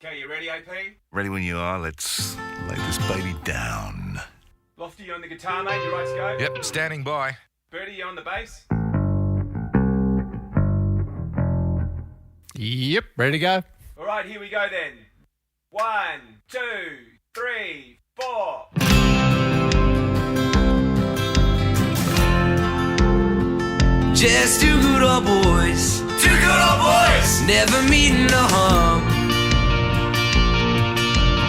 Okay, you ready, AP? Ready when you are. Let's lay this baby down. Lofty, you on the guitar, mate? You right to go? Yep, standing by. Bertie, you on the bass? Yep, ready to go. All right, here we go then. 1, 2, 3, 4. Just two good old boys. Two good old boys! Never meeting a hump.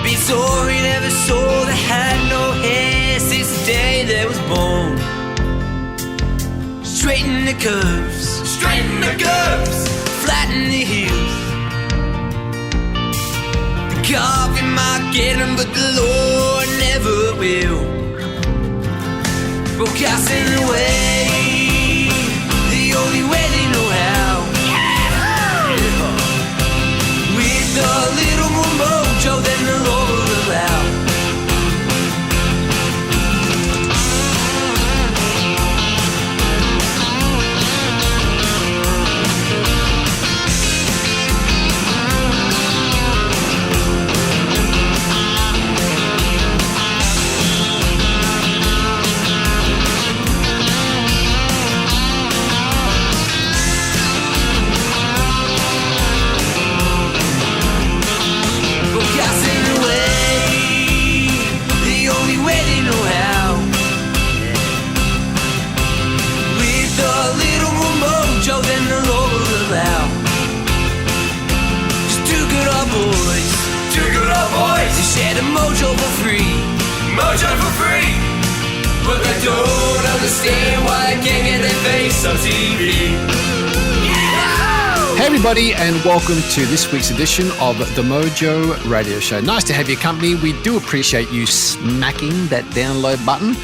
Been sorry, never saw that had no hair since the day that was born. Straighten the curves. Straighten the curves! Flatten the heels. The coffee might get 'em, but the Lord never will. Broadcasting away the only way they know how. With a little more mojo than the Lord will allow. Share the mojo for free. Mojo for free! But they don't understand why they can't get their face on TV. Hey everybody, and welcome to this week's edition of the Mojo Radio Show. Nice to have your company. We do appreciate you smacking that download button.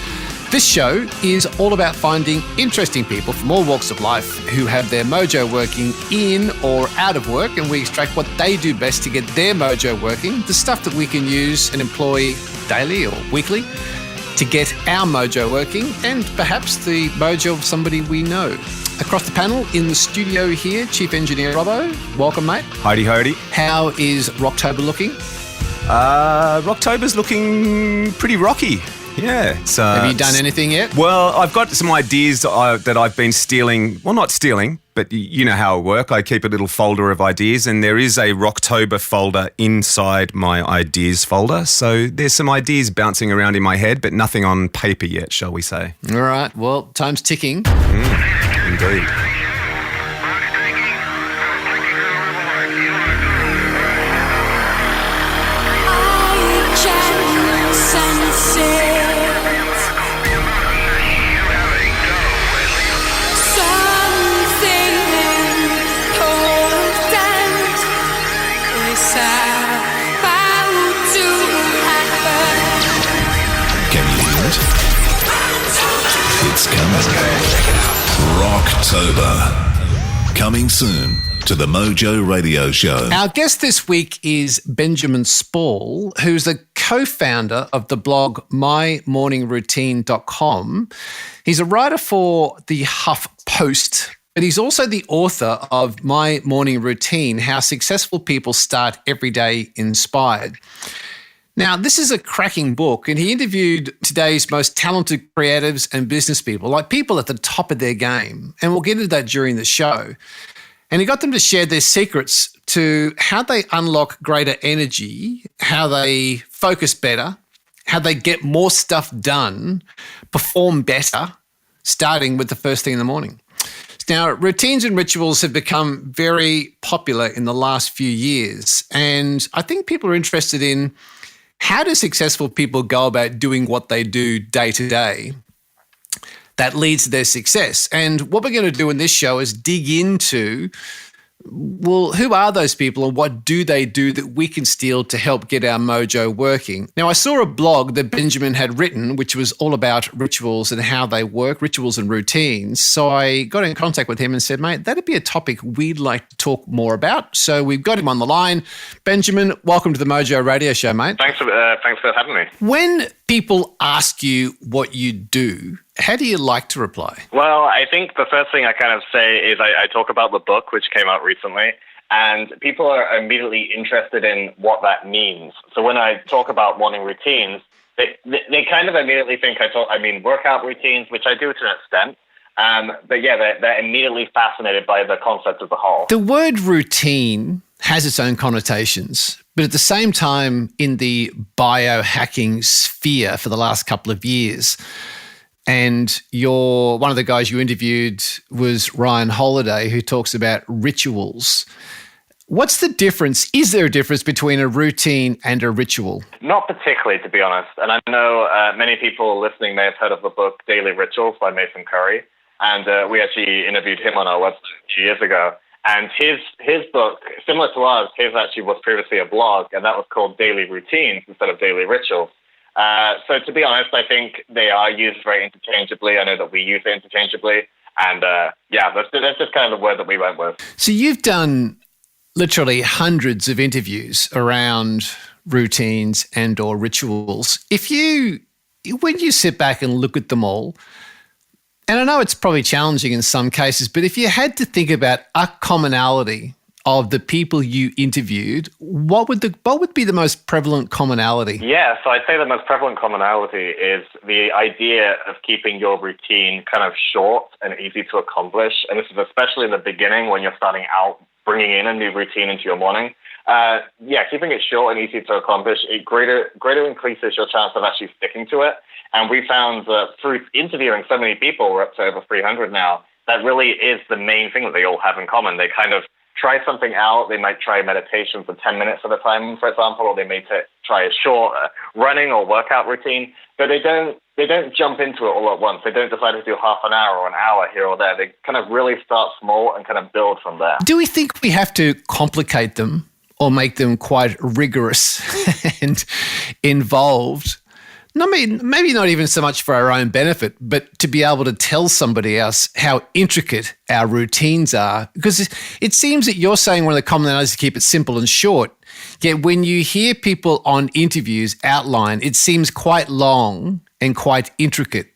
This show is all about finding interesting people from all walks of life who have their mojo working in or out of work, and we extract what they do best to get their mojo working, the stuff that we can use and employ daily or weekly to get our mojo working, and perhaps the mojo of somebody we know. Across the panel in the studio here, Chief Engineer Robbo. Welcome, mate. Howdy. How is Rocktober looking? Rocktober's looking pretty rocky. Yeah. Have you done anything yet? Well, I've got some ideas that I've been stealing. Well, not stealing, but you know how I work. I keep a little folder of ideas, and there is a Rocktober folder inside my ideas folder. So there's some ideas bouncing around in my head, but nothing on paper yet, shall we say. All right. Well, time's ticking. Indeed. It's coming. Rocktober. Coming soon to the Mojo Radio Show. Our guest this week is Benjamin Spall, who's the co-founder of the blog mymorningroutine.com. He's a writer for the Huff Post, but he's also the author of My Morning Routine, How Successful People Start Every Day Inspired. Now, this is a cracking book, and he interviewed today's most talented creatives and business people, like people at the top of their game, and we'll get into that during the show. And he got them to share their secrets to how they unlock greater energy, how they focus better, how they get more stuff done, perform better, starting with the first thing in the morning. Now, routines and rituals have become very popular in the last few years, and I think people are interested in how do successful people go about doing what they do day to day that leads to their success? And what we're going to do in this show is dig into, well, who are those people and what do they do that we can steal to help get our mojo working? Now, I saw a blog that Benjamin had written, which was all about rituals and how they work, rituals and routines. So I got in contact with him and said, mate, that'd be a topic we'd like to talk more about. So we've got him on the line. Benjamin, welcome to the Mojo Radio Show, mate. Thanks for having me. When people ask you what you do, how do you like to reply? Well, I think the first thing I kind of say is I talk about the book, which came out recently, And people are immediately interested in what that means. So when I talk about morning routines, they kind of immediately think I mean workout routines, which I do to an extent. But yeah, they're immediately fascinated by the concept as a whole. The word routine has its own connotations, but at the same time, in the biohacking sphere for the last couple of years, and one of the guys you interviewed was Ryan Holiday, who talks about rituals. What's the difference? Is there a difference between a routine and a ritual? Not particularly, to be honest. And I know many people listening may have heard of the book Daily Rituals by Mason Curry. And we actually interviewed him on our website a few years ago. And his book, similar to ours, his actually was previously a blog, and that was called Daily Routines instead of Daily Rituals. So to be honest, I think they are used very interchangeably. I know that we use it interchangeably. And that's just kind of the word that we went with. So you've done literally hundreds of interviews around routines and or rituals. When you sit back and look at them all, and I know it's probably challenging in some cases, but if you had to think about a commonality of the people you interviewed, what would be the most prevalent commonality? Yeah, so I'd say the most prevalent commonality is the idea of keeping your routine kind of short and easy to accomplish. And this is especially in the beginning when you're starting out, bringing in a new routine into your morning. Keeping it short and easy to accomplish, it greater increases your chance of actually sticking to it. And we found that through interviewing so many people, we're up to over 300 now, that really is the main thing that they all have in common. They kind of try something out. They might try meditation for 10 minutes at a time, for example, or they may try a short running or workout routine, but they don't jump into it all at once. They don't decide to do half an hour or an hour here or there. They kind of really start small and kind of build from there. Do we think we have to complicate them or make them quite rigorous and involved? I mean, maybe not even so much for our own benefit, but to be able to tell somebody else how intricate our routines are. Because it seems that you're saying one of the commonalities is to keep it simple and short. Yet when you hear people on interviews outline, it seems quite long and quite intricate.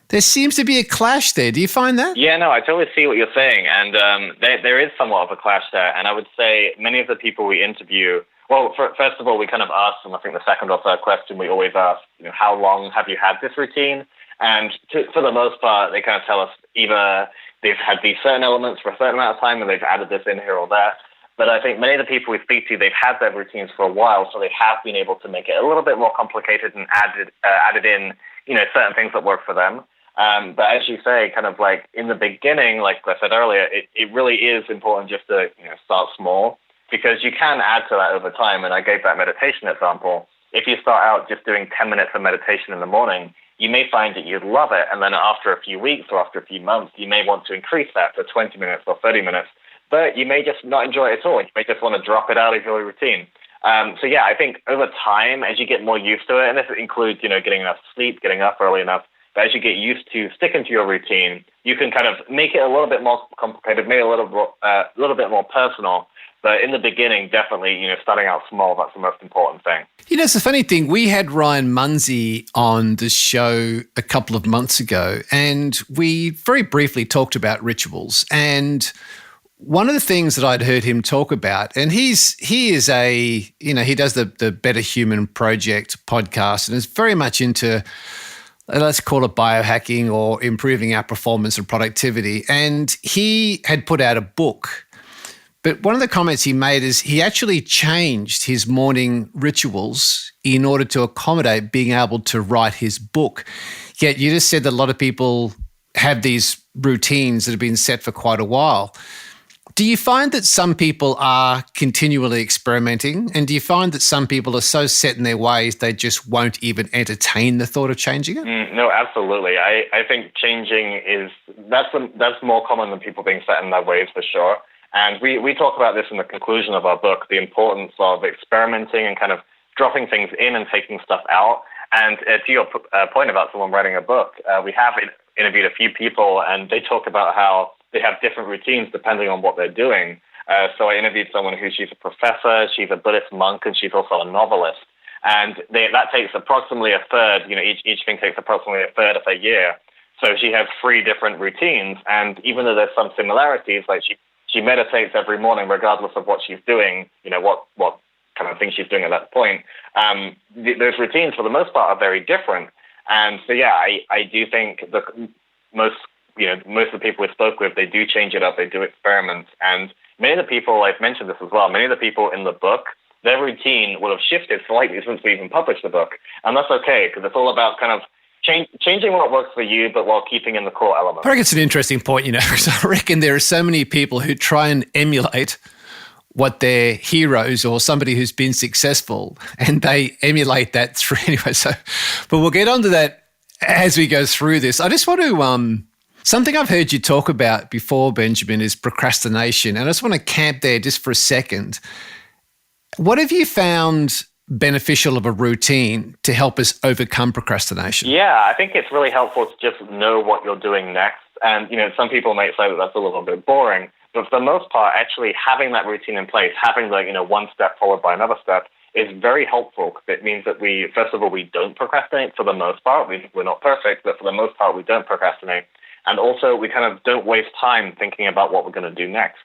There seems to be a clash there. Do you find that? Yeah, no, I totally see what you're saying. And there is somewhat of a clash there. And I would say many of the people we interview, well, first of all, we kind of ask them, I think the second or third question we always ask, how long have you had this routine? And for the most part, they kind of tell us either they've had these certain elements for a certain amount of time and they've added this in here or there. But I think many of the people we speak to, they've had their routines for a while, so they have been able to make it a little bit more complicated and added in, certain things that work for them. But as you say, kind of like in the beginning, like I said earlier, it really is important just to start small, because you can add to that over time. And I gave that meditation example. If you start out just doing 10 minutes of meditation in the morning, you may find that you'd love it. And then after a few weeks or after a few months, you may want to increase that to 20 minutes or 30 minutes. But you may just not enjoy it at all. You may just want to drop it out of your routine. I think over time, as you get more used to it, and this includes, getting enough sleep, getting up early enough, but as you get used to sticking to your routine, you can kind of make it a little bit more complicated, maybe a little bit more personal. But in the beginning, definitely, starting out small, that's the most important thing. It's a funny thing. We had Ryan Munsey on the show a couple of months ago, and we very briefly talked about rituals. And one of the things that I'd heard him talk about, and he does the Better Human Project podcast, and is very much into, let's call it biohacking or improving our performance and productivity. And he had put out a book. But one of the comments he made is he actually changed his morning rituals in order to accommodate being able to write his book. Yet you just said that a lot of people have these routines that have been set for quite a while. Do you find that some people are continually experimenting? And do you find that some people are so set in their ways they just won't even entertain the thought of changing it? No, absolutely. I think changing that's more common than people being set in their ways, for sure. And we talk about this in the conclusion of our book, the importance of experimenting and kind of dropping things in and taking stuff out. And to your point about someone writing a book, we have interviewed a few people, and they talk about how they have different routines depending on what they're doing. So I interviewed someone she's a professor, she's a Buddhist monk, and she's also a novelist. And that takes approximately a third, each thing takes approximately a third of a year. So she has 3 different routines. And even though there's some similarities, like she meditates every morning, regardless of what she's doing, what kind of thing she's doing at that point. Those routines, for the most part, are very different. And so, yeah, I do think that most of the people we spoke with, they do change it up, they do experiments. And many of the people, I've mentioned this as well, many of the people in the book, their routine will have shifted slightly since we even published the book. And that's okay, because it's all about kind of changing what works for you, but while keeping in the core elements. I reckon it's an interesting point, because I reckon there are so many people who try and emulate what their heroes or somebody who's been successful, and they emulate that through anyway. So, but we'll get onto that as we go through this. I just want to, something I've heard you talk about before, Benjamin, is procrastination. And I just want to camp there just for a second. What have you found beneficial of a routine to help us overcome procrastination? Yeah, I think it's really helpful to just know what you're doing next. And, some people might say that that's a little bit boring, but for the most part, actually having that routine in place, having one step followed by another step is very helpful, because it means that first of all, we don't procrastinate for the most part. We're not perfect, but for the most part, we don't procrastinate. And also, we kind of don't waste time thinking about what we're going to do next.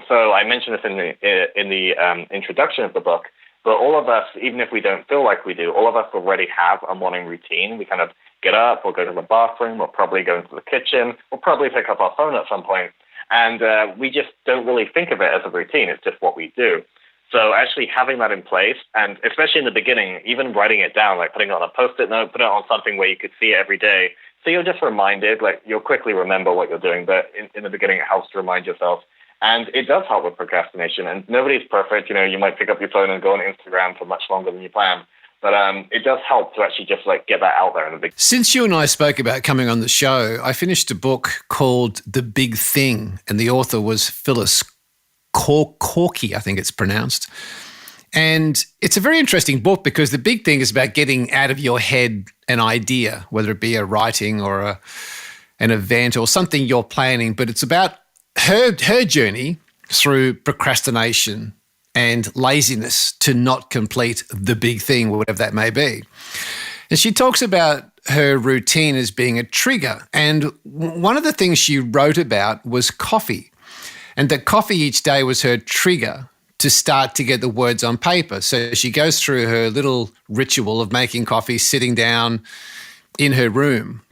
So I mentioned this in the introduction of the book, but all of us, even if we don't feel like we do, all of us already have a morning routine. We kind of get up, we'll go to the bathroom, we'll probably go into the kitchen, we'll probably pick up our phone at some point, and we just don't really think of it as a routine. It's just what we do. So actually having that in place, and especially in the beginning, even writing it down, like putting it on a Post-it note, put it on something where you could see it every day, so you're just reminded, you'll quickly remember what you're doing, but in the beginning it helps to remind yourself. And it does help with procrastination. And nobody's perfect. You might pick up your phone and go on Instagram for much longer than you planned. But it does help to actually just get that out there in the big. Since you and I spoke about coming on the show, I finished a book called The Big Thing, and the author was Phyllis Corky, I think it's pronounced. And it's a very interesting book because the big thing is about getting out of your head an idea, whether it be a writing or an event or something you're planning. But it's about her journey through procrastination and laziness to not complete the big thing, whatever that may be. And she talks about her routine as being a trigger. And one of the things she wrote about was coffee, and that coffee each day was her trigger to start to get the words on paper. So she goes through her little ritual of making coffee, sitting down in her room.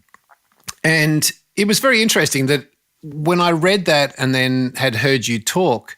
And it was very interesting that when I read that and then had heard you talk,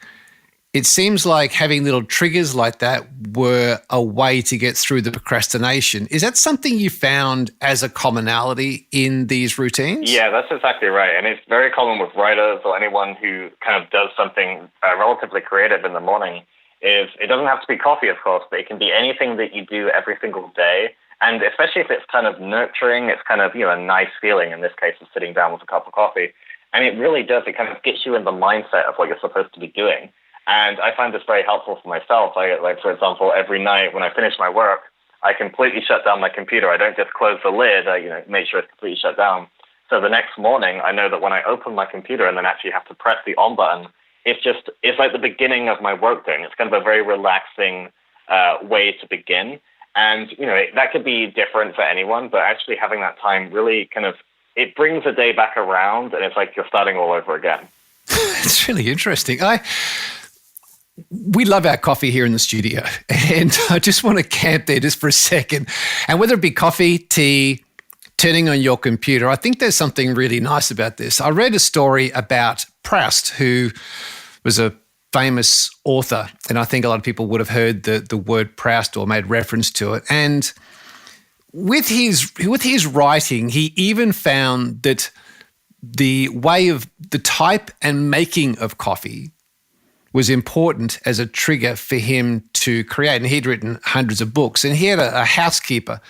it seems like having little triggers like that were a way to get through the procrastination. Is that something you found as a commonality in these routines? Yeah, that's exactly right. And it's very common with writers or anyone who kind of does something relatively creative in the morning. It doesn't have to be coffee, of course, but it can be anything that you do every single day. And especially if it's kind of nurturing, it's kind of, a nice feeling, in this case of sitting down with a cup of coffee. And it really does. It kind of gets you in the mindset of what you're supposed to be doing. And I find this very helpful for myself. For example, every night when I finish my work, I completely shut down my computer. I don't just close the lid, make sure it's completely shut down. So the next morning, I know that when I open my computer and then actually have to press the on button, it's like the beginning of my work day. It's kind of a very relaxing way to begin. And, that could be different for anyone, but actually having that time really kind of, it brings the day back around, and it's like you're starting all over again. It's really interesting. We love our coffee here in the studio, and I just want to camp there just for a second. And whether it be coffee, tea, turning on your computer, I think there's something really nice about this. I read a story about Proust, who was a famous author, and I think a lot of people would have heard the word Proust or made reference to it. And with his writing, he even found that the way of the type and making of coffee was important as a trigger for him to create. And he'd written hundreds of books, and he had a housekeeper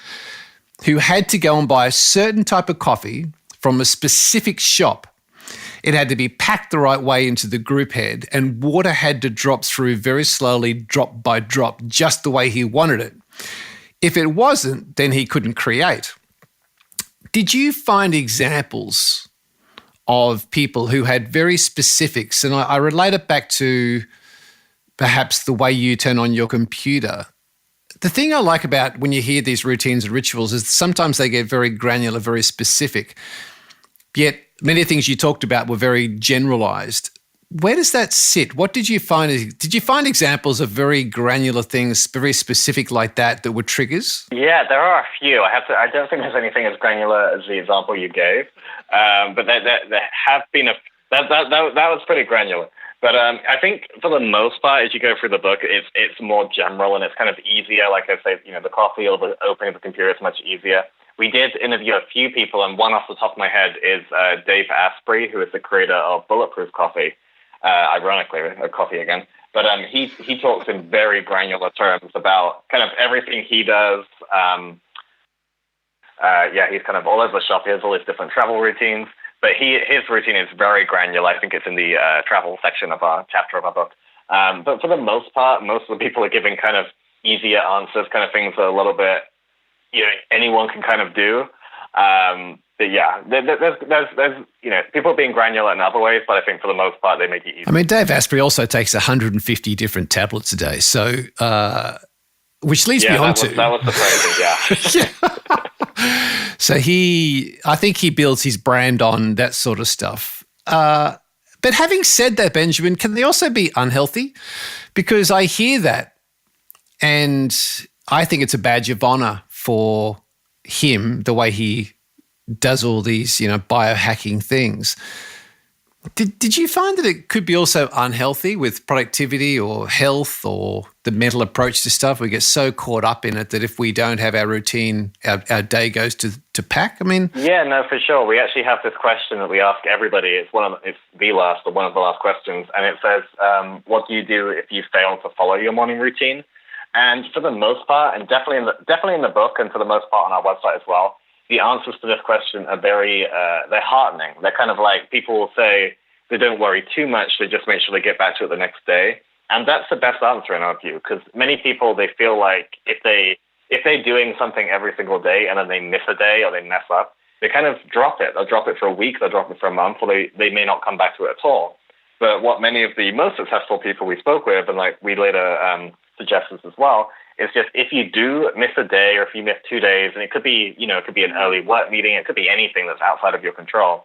who had to go and buy a certain type of coffee from a specific shop. It had to be packed the right way into the group head, and water had to drop through very slowly, drop by drop, just the way he wanted it. If it wasn't, then he couldn't create. Did you find examples of people who had very specifics? And I relate it back to perhaps the way you turn on your computer. The thing I like about when you hear these routines and rituals is sometimes they get very granular, very specific. Yet many things you talked about were very generalized. Where does that sit? What did you find? Did you find examples of very granular things, very specific like that were triggers? Yeah, there are a few. I don't think there's anything as granular as the example you gave, but there have been that was pretty granular. But I think for the most part, as you go through the book, it's more general and it's kind of easier. Like I say, the coffee or the opening of the computer is much easier. We did interview a few people, and one off the top of my head is Dave Asprey, who is the creator of Bulletproof Coffee. Ironically, a coffee again. But he talks in very granular terms about kind of everything he does. He's kind of all over the shop. He has all his different travel routines. But his routine is very granular. I think it's in the travel section of our chapter of our book. But for the most part, most of the people are giving kind of easier answers, kind of things that a little bit, anyone can kind of do. But yeah, there's people being granular in other ways, but I think for the most part, they make it easy. I mean, Dave Asprey also takes 150 different tablets a day, so which leads me on to... That was surprising, yeah. So I think he builds his brand on that sort of stuff. But having said that, Benjamin, can they also be unhealthy? Because I hear that and I think it's a badge of honor for him, the way he does all these, biohacking things. Did you find that it could be also unhealthy with productivity or health or the mental approach to stuff? We get so caught up in it that if we don't have our routine, our day goes to pack. I mean, yeah, no, for sure. We actually have this question that we ask everybody. It's one of the last questions, and it says, "What do you do if you fail to follow your morning routine?" And for the most part, and definitely in the book, and for the most part on our website as well, the answers to this question are very they're heartening. They're kind of like people will say they don't worry too much. They just make sure they get back to it the next day. And that's the best answer in our view, because many people, they feel like if they're doing something every single day and then they miss a day or they mess up, they kind of drop it. They'll drop it for a week, they'll drop it for a month, or they may not come back to it at all. But what many of the most successful people we spoke with, and like we later suggested as well, is just if you do miss a day or if you miss 2 days, and it could be, it could be an early work meeting, it could be anything that's outside of your control.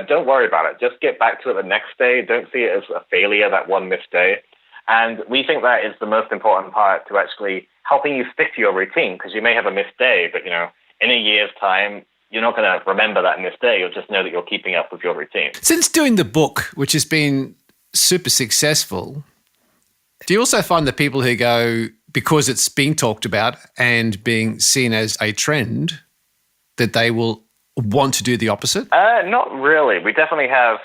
Don't worry about it. Just get back to it the next day. Don't see it as a failure, that one missed day. And we think that is the most important part to actually helping you stick to your routine, because you may have a missed day, but, in a year's time, you're not going to remember that missed day. You'll just know that you're keeping up with your routine. Since doing the book, which has been super successful, do you also find that people who go, because it's being talked about and being seen as a trend, that they will want to do the opposite? Not really. We definitely have,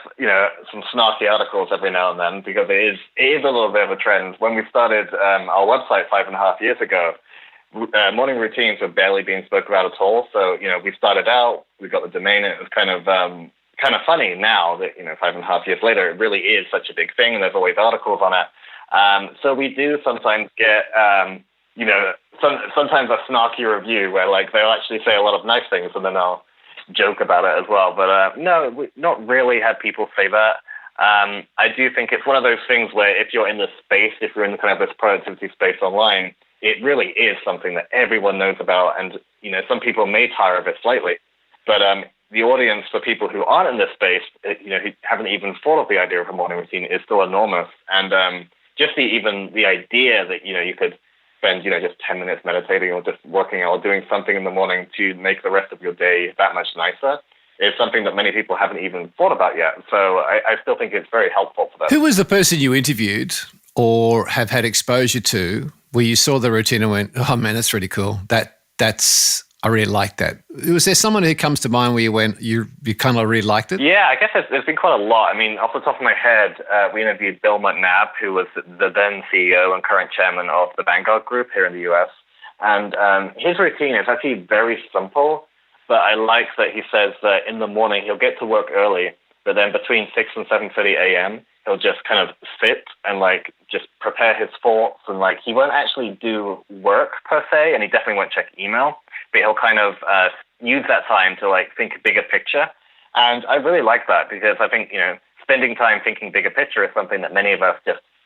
some snarky articles every now and then, because it is a little bit of a trend. When we started our website 5.5 years ago, morning routines were barely being spoken about at all. So, we started out, we got the domain, and it was kind of funny now that, 5.5 years later, it really is such a big thing, and there's always articles on it. So we do sometimes get, sometimes a snarky review where like they'll actually say a lot of nice things and then they'll joke about it as well. But no, we not really had people say that. I do think it's one of those things where if you're in this space, if you're in kind of this productivity space online, it really is something that everyone knows about. And, some people may tire of it slightly. But the audience for people who aren't in this space, who haven't even thought of the idea of a morning routine is still enormous. And just the idea that, you could spend, just 10 minutes meditating or just working out or doing something in the morning to make the rest of your day that much nicer is something that many people haven't even thought about yet. So I still think it's very helpful for them. Who was the person you interviewed or have had exposure to where you saw the routine and went, oh man, that's really cool. I really like that. Was there someone who comes to mind where you went, you kind of really liked it? Yeah, I guess there's been quite a lot. I mean, off the top of my head, we interviewed Bill McNabb, who was the then CEO and current chairman of the Vanguard Group here in the US. And his routine is actually very simple, but I like that he says that in the morning he'll get to work early, but then between 6 and 7:30 a.m., he'll just kind of sit and like just prepare his thoughts, and like he won't actually do work per se, and he definitely won't check email, but he'll kind of use that time to like think bigger picture. And I really like that, because I think, spending time thinking bigger picture is something that many of us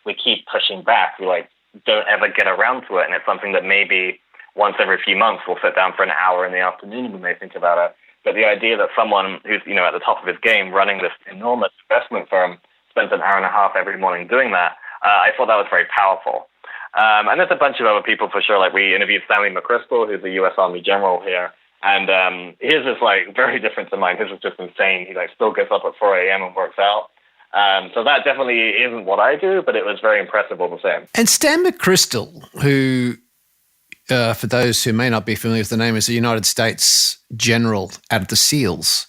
we keep pushing back. We like don't ever get around to it. And it's something that maybe once every few months we'll sit down for an hour in the afternoon and we may think about it. But the idea that someone who's, at the top of his game running this enormous investment firm spends an hour and a half every morning doing that, I thought that was very powerful. And there's a bunch of other people for sure. Like we interviewed Stanley McChrystal, who's the U.S. Army general here. And his is like very different to mine. His is just insane. He like still gets up at 4 a.m. and works out. So that definitely isn't what I do, but it was very impressive all the same. And Stan McChrystal, who, for those who may not be familiar with the name, is the United States general out of the SEALs.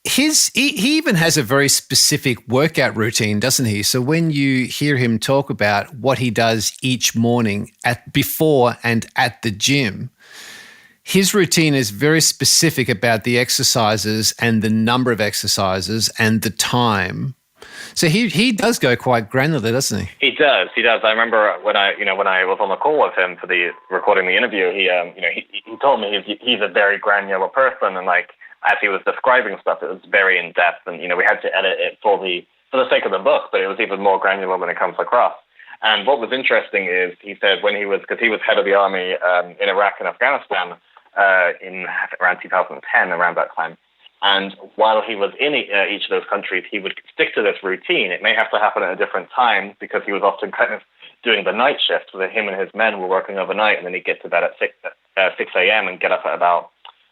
He even has a very specific workout routine, doesn't he? So when you hear him talk about what he does each morning before and at the gym, his routine is very specific about the exercises and the number of exercises and the time. So he does go quite granular, doesn't he? He does. I remember when I was on the call with him for recording the interview, he told me he's a very granular person, and like as he was describing stuff, it was very in depth, and we had to edit it for the sake of the book, but it was even more granular when it comes across. And what was interesting is he said because he was head of the army in Iraq and Afghanistan in around 2010, around that time. And while he was in each of those countries, he would stick to this routine. It may have to happen at a different time because he was often kind of doing the night shift, so that him and his men were working overnight, and then he'd get to bed at 6 a.m. and get up at about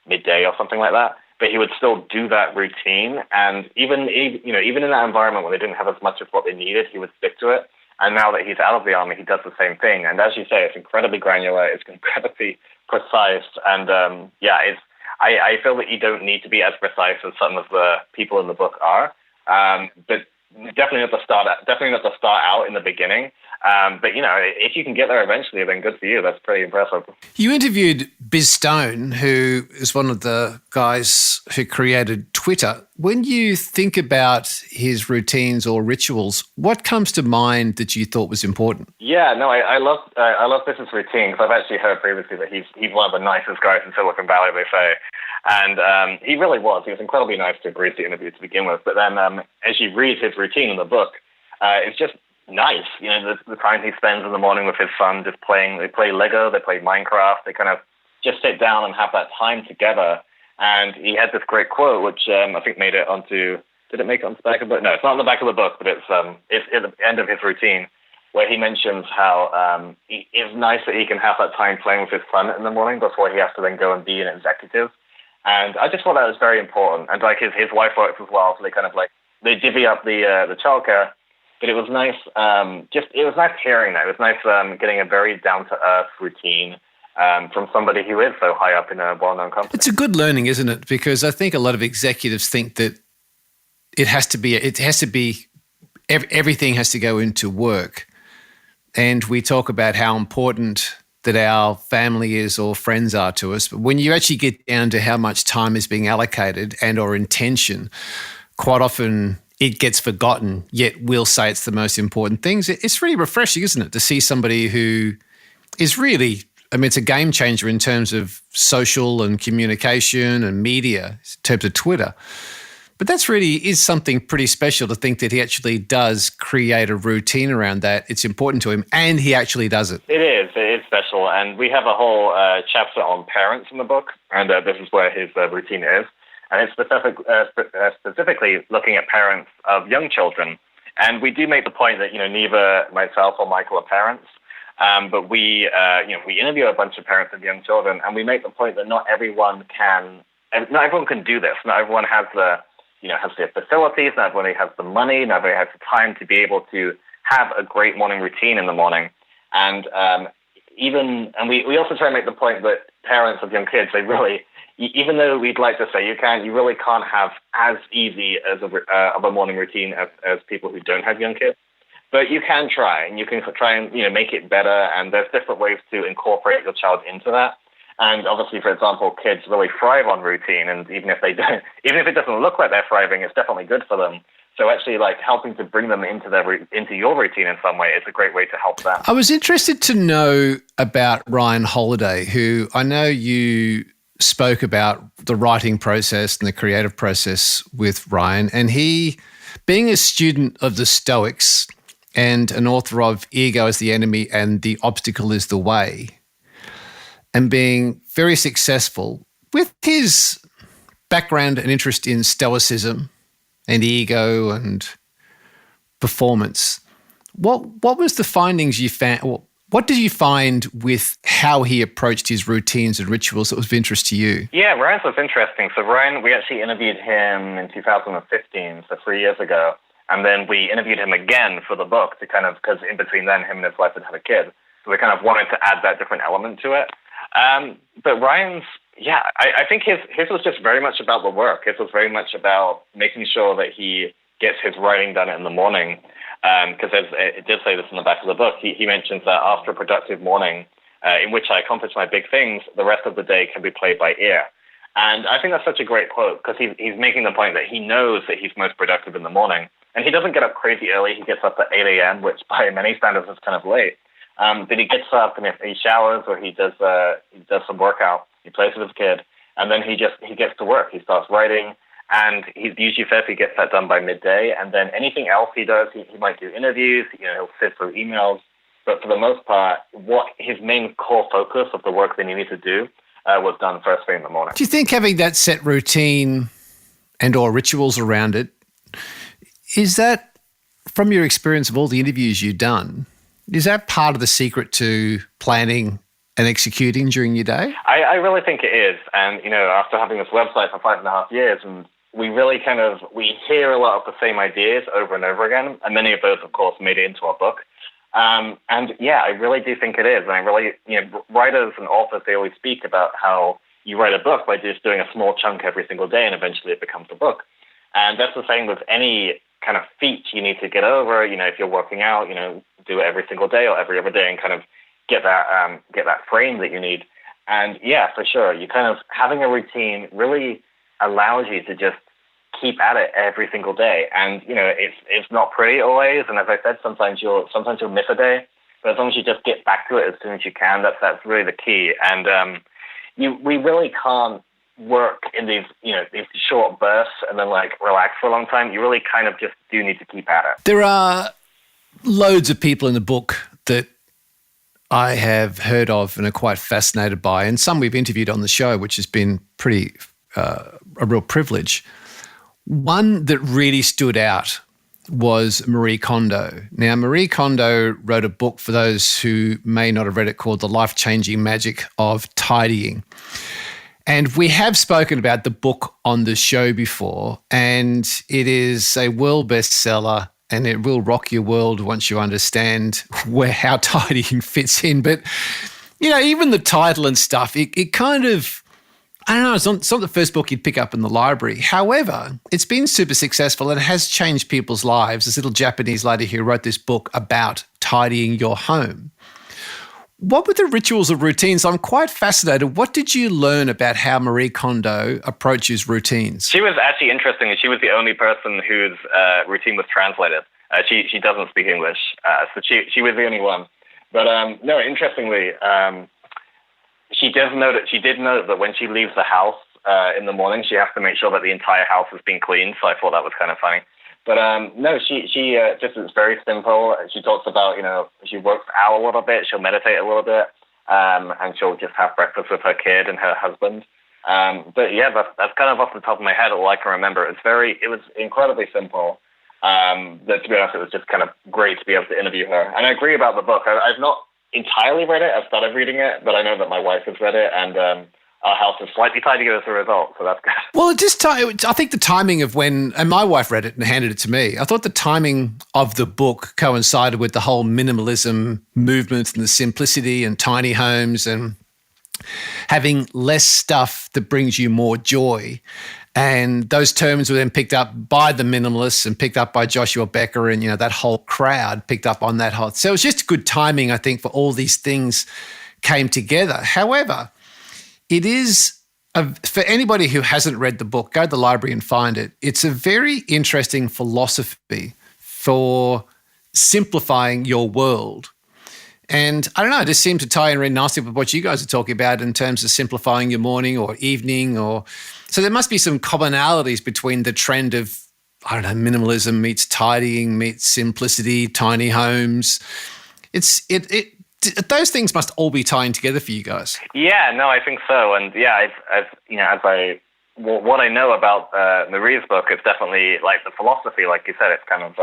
midday or something like that. But he would still do that routine, and even in that environment where they didn't have as much of what they needed, he would stick to it. And now that he's out of the army, he does the same thing. And as you say, it's incredibly granular, it's incredibly precise, and I feel that you don't need to be as precise as some of the people in the book are, but definitely not to start out in the beginning. But if you can get there eventually, then good for you. That's pretty impressive. You interviewed Biz Stone, who is one of the guys who created Twitter. When you think about his routines or rituals, what comes to mind that you thought was important? Yeah, no, I love Biz's routine, because I've actually heard previously that he's one of the nicest guys in Silicon Valley, they say. And he really was. He was incredibly nice to agree to the interview to begin with. But then as you read his routine in the book, it's just nice. The time he spends in the morning with his son just playing. They play Lego, they play Minecraft. They kind of just sit down and have that time together. And he had this great quote, which I think made it onto. Did it make it onto the back of the book? No, it's not on the back of the book, but it's at the end of his routine, where he mentions how it's nice that he can have that time playing with his son in the morning before he has to then go and be an executive. And I just thought that was very important. And like his wife works as well, so they kind of they divvy up the childcare. But it was nice. It was nice hearing that. It was nice getting a very down to earth routine from somebody who is so high up in a well known company. It's a good learning, isn't it? Because I think a lot of executives think that everything has to go into work, and we talk about how important that our family is or friends are to us. But when you actually get down to how much time is being allocated and or intention, quite often it gets forgotten, yet we'll say it's the most important things. It's really refreshing, isn't it, to see somebody who is really, it's a game changer in terms of social and communication and media, in terms of Twitter. But that's really is something pretty special to think that he actually does create a routine around that. It's important to him, and he actually does it. It is special, and we have a whole chapter on parents in the book, and this is where his routine is. And it's specifically looking at parents of young children. And we do make the point that, neither myself or Michael are parents, but we interview a bunch of parents of young children, and we make the point that not everyone can do this. Not everyone has the facilities, not everybody has the money, not everybody has the time to be able to have a great morning routine in the morning. And we also try to make the point that parents of young kids, they really, even though we'd like to say you really can't have as easy as of a morning routine as people who don't have young kids. But you can try, and you can try and make it better. And there's different ways to incorporate your child into that. And obviously, for example, kids really thrive on routine, and even if it doesn't look like they're thriving, it's definitely good for them. So actually, helping to bring them into your routine in some way is a great way to help them. I was interested to know about Ryan Holiday, who I know you spoke about the writing process and the creative process with Ryan, and he, being a student of the Stoics and an author of Ego is the Enemy and The Obstacle is the Way, and being very successful with his background and interest in Stoicism and ego and performance. What was the findings you found? What did you find with how he approached his routines and rituals that was of interest to you? Yeah, Ryan's was interesting. So Ryan, we actually interviewed him in 2015, so 3 years ago. And then we interviewed him again for the book to kind of, because in between then, him and his wife had had a kid. So we kind of wanted to add that different element to it. But Ryan's, I think his was just very much about the work. His was very much about making sure that he gets his writing done in the morning. Because it did say this in the back of the book, he mentions that after a productive morning in which I accomplish my big things, the rest of the day can be played by ear. And I think that's such a great quote because he's making the point that he knows that he's most productive in the morning. And he doesn't get up crazy early. He gets up at 8 a.m., which by many standards is kind of late. But he gets up and if he showers or he does some workout, he plays with his kid, and then he gets to work. He starts writing. And he usually says he gets that done by midday. And then anything else he does, he might do interviews, he'll sift through emails. But for the most part, what his main core focus of the work that he needed to do was done first thing in the morning. Do you think having that set routine and or rituals around it, is that, from your experience of all the interviews you've done, is that part of the secret to planning and executing during your day? I really think it is. And, after having this website for 5.5 years, and we really we hear a lot of the same ideas over and over again. And many of those, of course, made it into our book. I really do think it is. And I really, writers and authors, they always speak about how you write a book by just doing a small chunk every single day and eventually it becomes a book. And that's the same with any kind of feat you need to get over. If you're working out, do it every single day or every other day and kind of get that frame that you need. And yeah, for sure, you kind of having a routine really allows you to just keep at it every single day. And it's not pretty always. And as I said, sometimes you'll miss a day, but as long as you just get back to it as soon as you can, that's really the key. And we really can't work in these short bursts and then relax for a long time. You really kind of just do need to keep at it. There are loads of people in the book that I have heard of and are quite fascinated by, and some we've interviewed on the show, which has been pretty a real privilege. One that really stood out was Marie Kondo. Now, Marie Kondo wrote a book, for those who may not have read it, called The Life-Changing Magic of Tidying. And we have spoken about the book on the show before, and it is a world bestseller, and it will rock your world once you understand how tidying fits in. But, even the title and stuff, it kind of, I don't know, it's not the first book you'd pick up in the library. However, it's been super successful and has changed people's lives. This little Japanese lady who wrote this book about tidying your home. What were the rituals or routines? I'm quite fascinated. What did you learn about how Marie Kondo approaches routines? She was actually interesting. She was the only person whose routine was translated. She doesn't speak English, so she was the only one. But no, interestingly, she did note that when she leaves the house in the morning, she has to make sure that the entire house has been cleaned. So I thought that was kind of funny. But no, she just is very simple. She talks about, she works out a little bit, she'll meditate a little bit, and she'll just have breakfast with her kid and her husband. But yeah, that's kind of off the top of my head all I can remember. It was incredibly simple. That, to be honest, it was just kind of great to be able to interview her. And I agree about the book. I've not entirely read it. I've started reading it, but I know that my wife has read it, and our house is slightly tidier as a result, so that's good. Well, I think the timing of when, and my wife read it and handed it to me, I thought the timing of the book coincided with the whole minimalism movement and the simplicity and tiny homes and having less stuff that brings you more joy. And those terms were then picked up by the minimalists and picked up by Joshua Becker, and that whole crowd picked up on that whole. So it was just good timing, I think, for all these things came together. However, it is, for anybody who hasn't read the book, go to the library and find it. It's a very interesting philosophy for simplifying your world. And I don't know, it just seemed to tie in really nicely with what you guys are talking about in terms of simplifying your morning or evening. So there must be some commonalities between the trend of, minimalism meets tidying, meets simplicity, tiny homes. Those things must all be tying together for you guys. Yeah, no, I think so. And yeah, what I know about Marie's book, it's definitely like the philosophy, like you said, it's kind of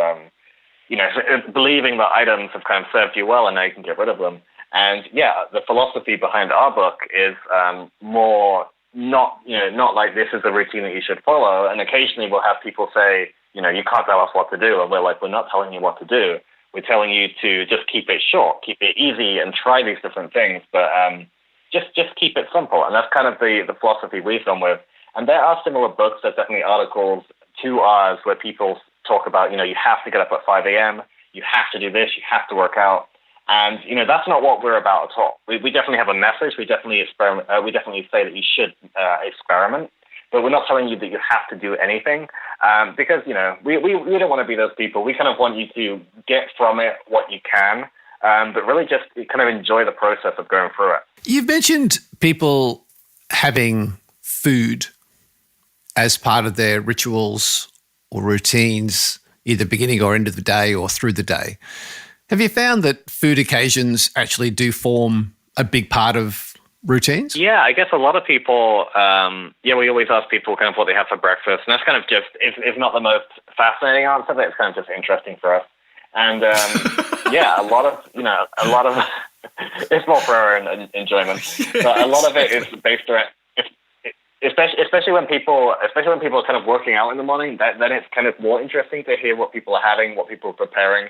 believing that items have kind of served you well and now you can get rid of them. And yeah, the philosophy behind our book is more not like this is a routine that you should follow. And occasionally we'll have people say, you can't tell us what to do. And we're like, we're not telling you what to do. We're telling you to just keep it short, keep it easy, and try these different things. But just keep it simple. And that's kind of the philosophy we've gone with. And there are similar books. There's definitely articles, 2 hours, where people talk about, you have to get up at 5 a.m., you have to do this, you have to work out. And, that's not what we're about at all. We definitely have a message. We definitely experiment. We definitely say that you should experiment. But we're not telling you that you have to do anything because, we don't want to be those people. We kind of want you to get from it what you can, but really just kind of enjoy the process of going through it. You've mentioned people having food as part of their rituals or routines, either beginning or end of the day or through the day. Have you found that food occasions actually do form a big part of routines? Yeah, I guess a lot of people, we always ask people kind of what they have for breakfast. And that's kind of just, it's not the most fascinating answer, but it's kind of just interesting for us. And a lot of, it's more for our own enjoyment. But a lot of it is based around, especially when people are kind of working out in the morning, then it's kind of more interesting to hear what people are having, what people are preparing.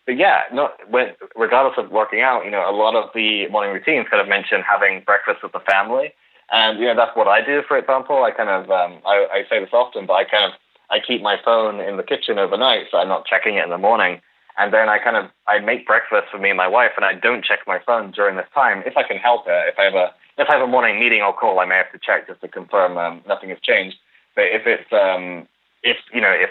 But yeah, regardless of working out, a lot of the morning routines kind of mention having breakfast with the family. And, that's what I do, for example. I kind of, I say this often, but I keep my phone in the kitchen overnight, so I'm not checking it in the morning. And then I make breakfast for me and my wife, and I don't check my phone during this time if I can help it. If I have a morning meeting or call, I may have to check just to confirm nothing has changed. But if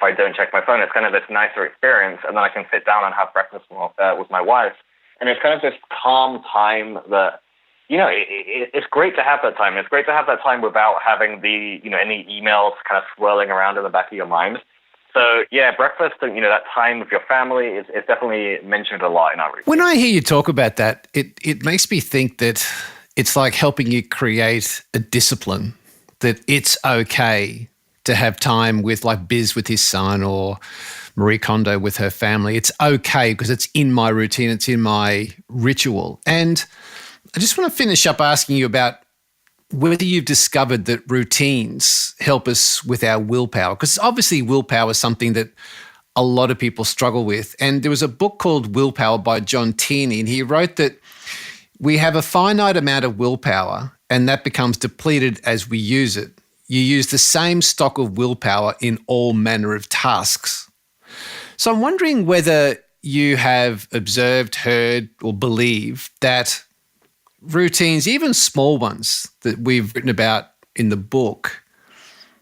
I don't check my phone, it's kind of this nicer experience, and then I can sit down and have breakfast with my wife. And it's kind of this calm time that, it's great to have that time. It's great to have that time without having any emails kind of swirling around in the back of your mind. So yeah, breakfast and, that time with your family is definitely mentioned a lot in our routine. When I hear you talk about that, it makes me think that it's like helping you create a discipline, that it's okay to have time with like Biz with his son or Marie Kondo with her family. It's okay because it's in my routine, it's in my ritual. And I just want to finish up asking you about whether you've discovered that routines help us with our willpower, because obviously willpower is something that a lot of people struggle with. And there was a book called Willpower by John Tierney, and he wrote that we have a finite amount of willpower and that becomes depleted as we use it. You use the same stock of willpower in all manner of tasks. So I'm wondering whether you have observed, heard, or believe that routines, even small ones that we've written about in the book,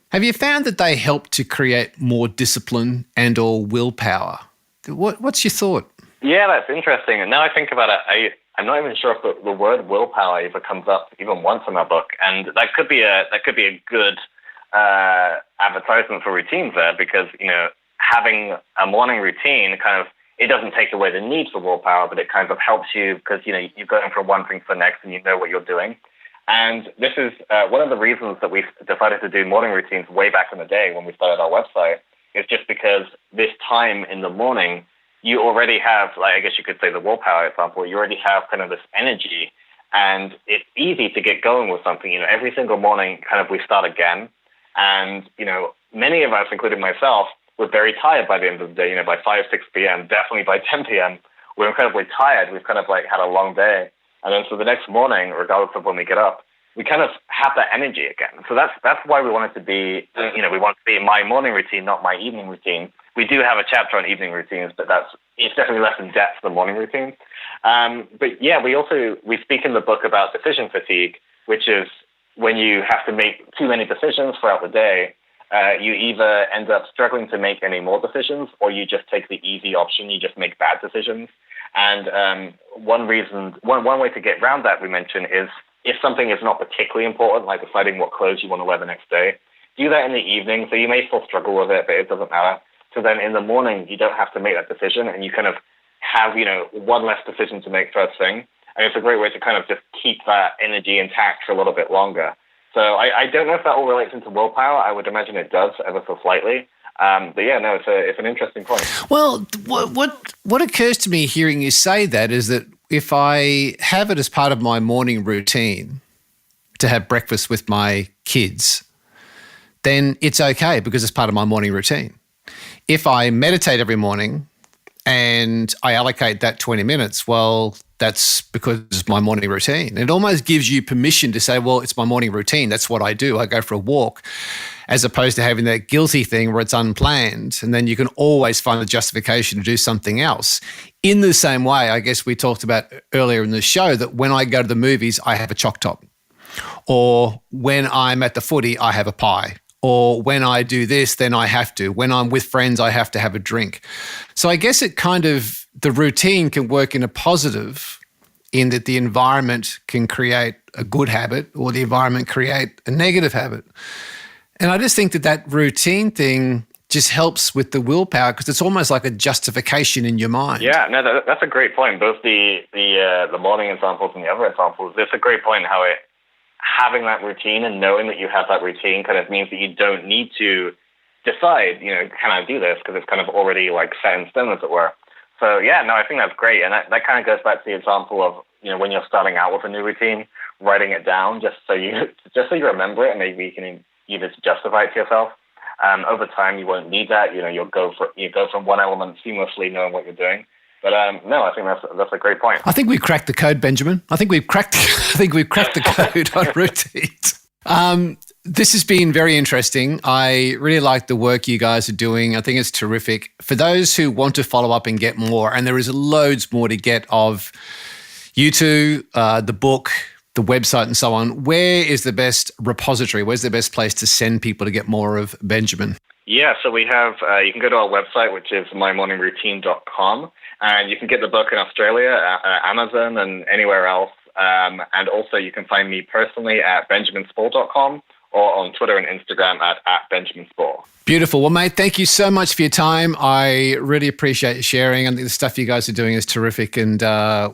have you found that they help to create more discipline and or willpower? What's your thought? Yeah, that's interesting. And now I think about it, I'm not even sure if the word willpower even comes up even once in our book, and that could be a good advertisement for routines there, because having a morning routine it doesn't take away the need for willpower, but it kind of helps you because you're going from one thing to the next and you know what you're doing. And this is one of the reasons that we decided to do morning routines way back in the day when we started our website, is just because this time in the morning, you already have, I guess you could say the willpower example, you already have kind of this energy, and it's easy to get going with something. Every single morning we start again. And, many of us, including myself, we're very tired by the end of the day, by 5, 6 p.m., definitely by 10 p.m. We're incredibly tired. We've had a long day. And then so the next morning, regardless of when we get up, we kind of have that energy again. So that's why we want it to be, we want it to be my morning routine, not my evening routine. We do have a chapter on evening routines, but it's definitely less in depth than morning routine. But yeah, we speak in the book about decision fatigue, which is when you have to make too many decisions throughout the day. You either end up struggling to make any more decisions, or you just take the easy option. You just make bad decisions. And one way to get around that, we mentioned, is if something is not particularly important, like deciding what clothes you want to wear the next day, do that in the evening. So you may still struggle with it, but it doesn't matter. So then in the morning, you don't have to make that decision, and you kind of have, one less decision to make first thing. And it's a great way to kind of just keep that energy intact for a little bit longer. So I don't know if that all relates into willpower. I would imagine it does, ever so slightly. But yeah, no, it's an interesting point. Well, what occurs to me hearing you say that is that if I have it as part of my morning routine to have breakfast with my kids, then it's okay because it's part of my morning routine. If I meditate every morning and I allocate that 20 minutes, well, that's because it's my morning routine. It almost gives you permission to say, well, it's my morning routine. That's what I do. I go for a walk, as opposed to having that guilty thing where it's unplanned. And then you can always find a justification to do something else. In the same way, I guess we talked about earlier in the show that when I go to the movies, I have a choc top. Or when I'm at the footy, I have a pie. Or when I do this, then I have to. When I'm with friends, I have to have a drink. So I guess it kind of, the routine can work in a positive in that the environment can create a good habit or the environment create a negative habit. And I just think that routine thing just helps with the willpower because it's almost like a justification in your mind. Yeah, no, that's a great point. Both the morning examples and the other examples, it's a great point how having that routine and knowing that you have that routine kind of means that you don't need to decide, can I do this? Because it's kind of already like set in stone, as it were. So yeah, no, I think that's great. And that kind of goes back to the example of, when you're starting out with a new routine, writing it down just so you remember it and maybe you can either justify it to yourself. Over time, you won't need that. You go from one element seamlessly knowing what you're doing. But no, I think that's a great point. I think we've cracked the code, Benjamin. I think we've cracked the code on routines. This has been very interesting. I really like the work you guys are doing. I think it's terrific. For those who want to follow up and get more, and there is loads more to get of you two, the book, the website and so on, where is the best repository? Where's the best place to send people to get more of Benjamin? Yeah, so we have, you can go to our website, which is mymorningroutine.com, and you can get the book in Australia, Amazon and anywhere else. And also you can find me personally at benjaminspall.com or on Twitter and Instagram at Benjamin Spall. Beautiful. Well, mate, thank you so much for your time. I really appreciate you sharing. I think the stuff you guys are doing is terrific, and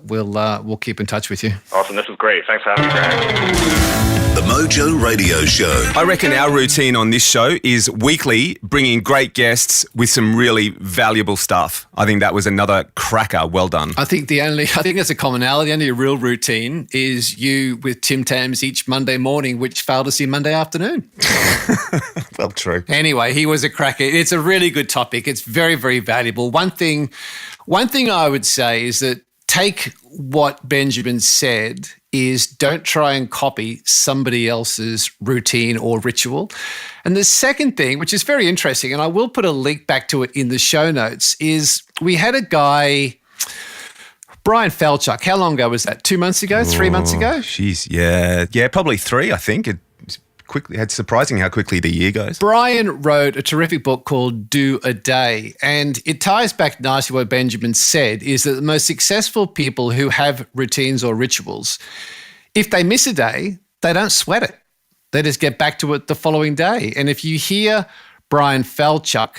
we'll keep in touch with you. Awesome. This is great. Thanks for having me, Greg. The Mojo Radio Show. I reckon our routine on this show is weekly bringing great guests with some really valuable stuff. I think that was another cracker. Well done. I think that's a commonality. The only real routine is you with Tim Tams each Monday morning, which failed us in Monday afternoon. Well, true. Anyway, he was a cracker. It's a really good topic. It's very, very valuable. One thing I would say is that take what Benjamin said is don't try and copy somebody else's routine or ritual. And the second thing, which is very interesting, and I will put a link back to it in the show notes, is we had a guy, Brian Falchuk. How long ago was that? 2 months ago? 3 months ago? Jeez, yeah, probably 3, I think. It's surprising how quickly the year goes. Brian wrote a terrific book called Do a Day, and it ties back nicely what Benjamin said, is that the most successful people who have routines or rituals, if they miss a day, they don't sweat it. They just get back to it the following day. And if you hear Brian Falchuk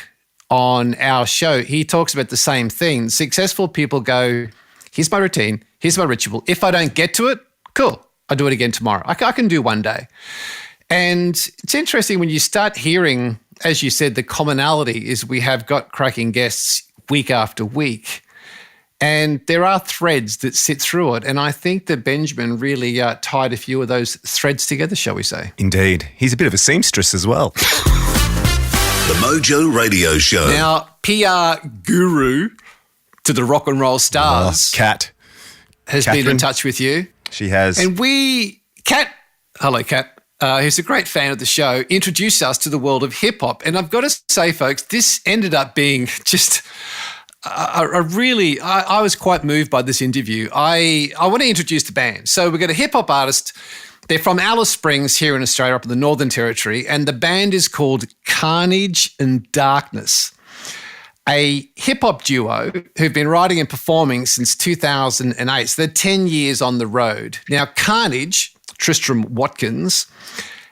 on our show, he talks about the same thing. Successful people go, here's my routine, here's my ritual. If I don't get to it, cool, I'll do it again tomorrow. I can do one day. And it's interesting when you start hearing, as you said, the commonality is we have got cracking guests week after week. And there are threads that sit through it. And I think that Benjamin really tied a few of those threads together, shall we say. Indeed. He's a bit of a seamstress as well. The Mojo Radio Show. Now, PR guru to the rock and roll stars. Kat. Has been in touch with you. She has. And hello, Kat. Who's a great fan of the show, introduced us to the world of hip-hop. And I've got to say, folks, this ended up being just I was quite moved by this interview. I want to introduce the band. So we've got a hip-hop artist. They're from Alice Springs here in Australia, up in the Northern Territory, and the band is called Carnage and Darkness, a hip-hop duo who've been writing and performing since 2008. So they're 10 years on the road. Now, Carnage, Tristram Watkins,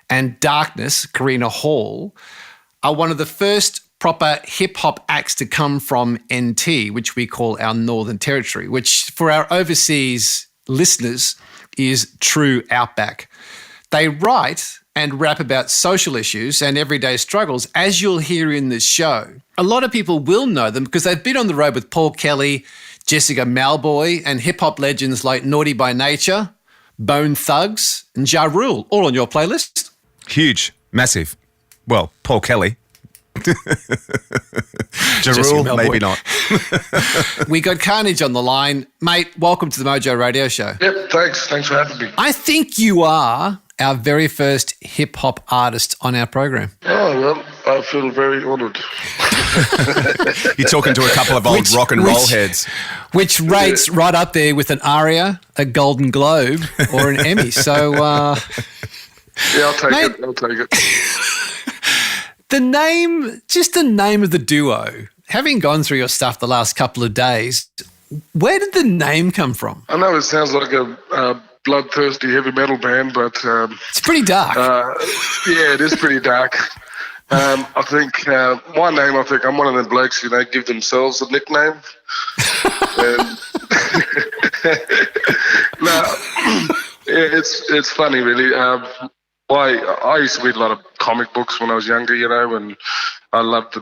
and Darkness, Karina Hall, are one of the first proper hip-hop acts to come from NT, which we call our Northern Territory, which for our overseas listeners is true outback. They write and rap about social issues and everyday struggles, as you'll hear in this show. A lot of people will know them because they've been on the road with Paul Kelly, Jessica Malboy, and hip-hop legends like Naughty by Nature, Bone Thugs, and Ja Rule, all on your playlist. Huge, massive. Well, Paul Kelly. Jarul, maybe not. We got Carnage on the line. Mate, welcome to the Mojo Radio Show. Yep, thanks. Thanks for having me. I think you are our very first hip-hop artist on our program. Oh, well, I feel very honoured. You're talking to a couple of old rock and roll heads. Which rates right up there with an ARIA, a Golden Globe, or an Emmy. So, yeah, I'll take it. The name of the duo, having gone through your stuff the last couple of days, where did the name come from? I know it sounds like a bloodthirsty heavy metal band, but it's pretty dark. Yeah, it is pretty dark. I think my name, I'm one of them blokes, give themselves a nickname. No, it's funny, really. I used to read a lot of comic books when I was younger, and I loved the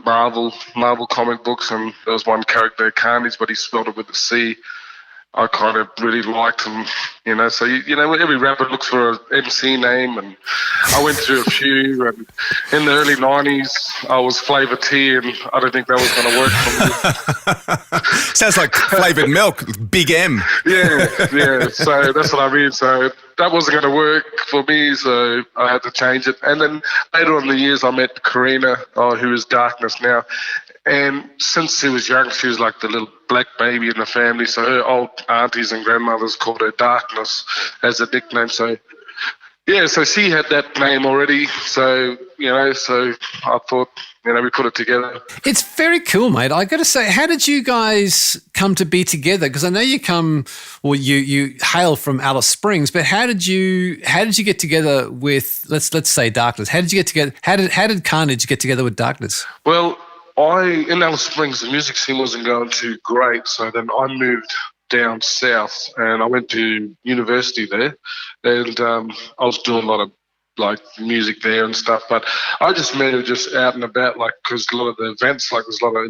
Marvel comic books, and there was one character, Carnage, but he spelled it with a C. I kind of really liked him, so, every rapper looks for an MC name, and I went through a few, and in the early 90s, I was Flavor T, and I don't think that was going to work for me. Sounds like Flavoured Milk, Big M. Yeah, so that's what I mean, so that wasn't going to work for me, so I had to change it. And then later on in the years, I met Karina, who is Darkness now. And since she was young, she was like the little black baby in the family. So her old aunties and grandmothers called her Darkness as a nickname. So, yeah, so she had that name already. So, so I thought, we put it together. It's very cool, mate. I got to say, how did you guys come to be together? Because I know you hail from Alice Springs, but how did you get together with, let's say, Darkness? How did you get together? How did Carnage get together with Darkness? Well, in Alice Springs, the music scene wasn't going too great, so then I moved down south and I went to university there, and I was doing a lot of music there and stuff, but I just met her just out and about, because a lot of the events, there's a lot of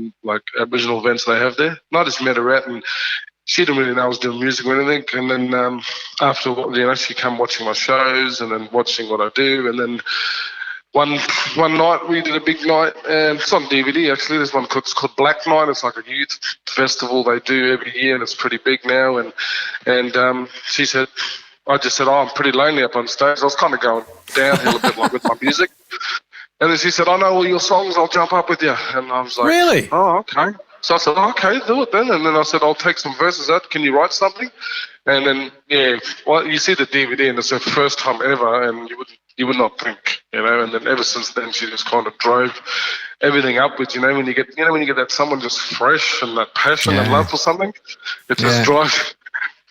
Aboriginal events they have there, and I just met her out, and she didn't really know I was doing music or anything, and then after, she came watching my shows and then watching what I do, and then one night we did a big night, and it's on DVD actually. There's one it's called Black Night. It's like a youth festival they do every year, and it's pretty big now. And she said, I just said, I'm pretty lonely up on stage. I was kind of going downhill a bit with my music. And then she said, I know all your songs. I'll jump up with you. And I was like, really? Oh, okay. So I said, okay, do it then. And then I said, I'll take some verses out. Can you write something? And then, you see the DVD, and it's her first time ever, and you would not think, and then ever since then she just kind of drove everything upwards, when you get that someone just fresh and that passion and love for something, it just drives,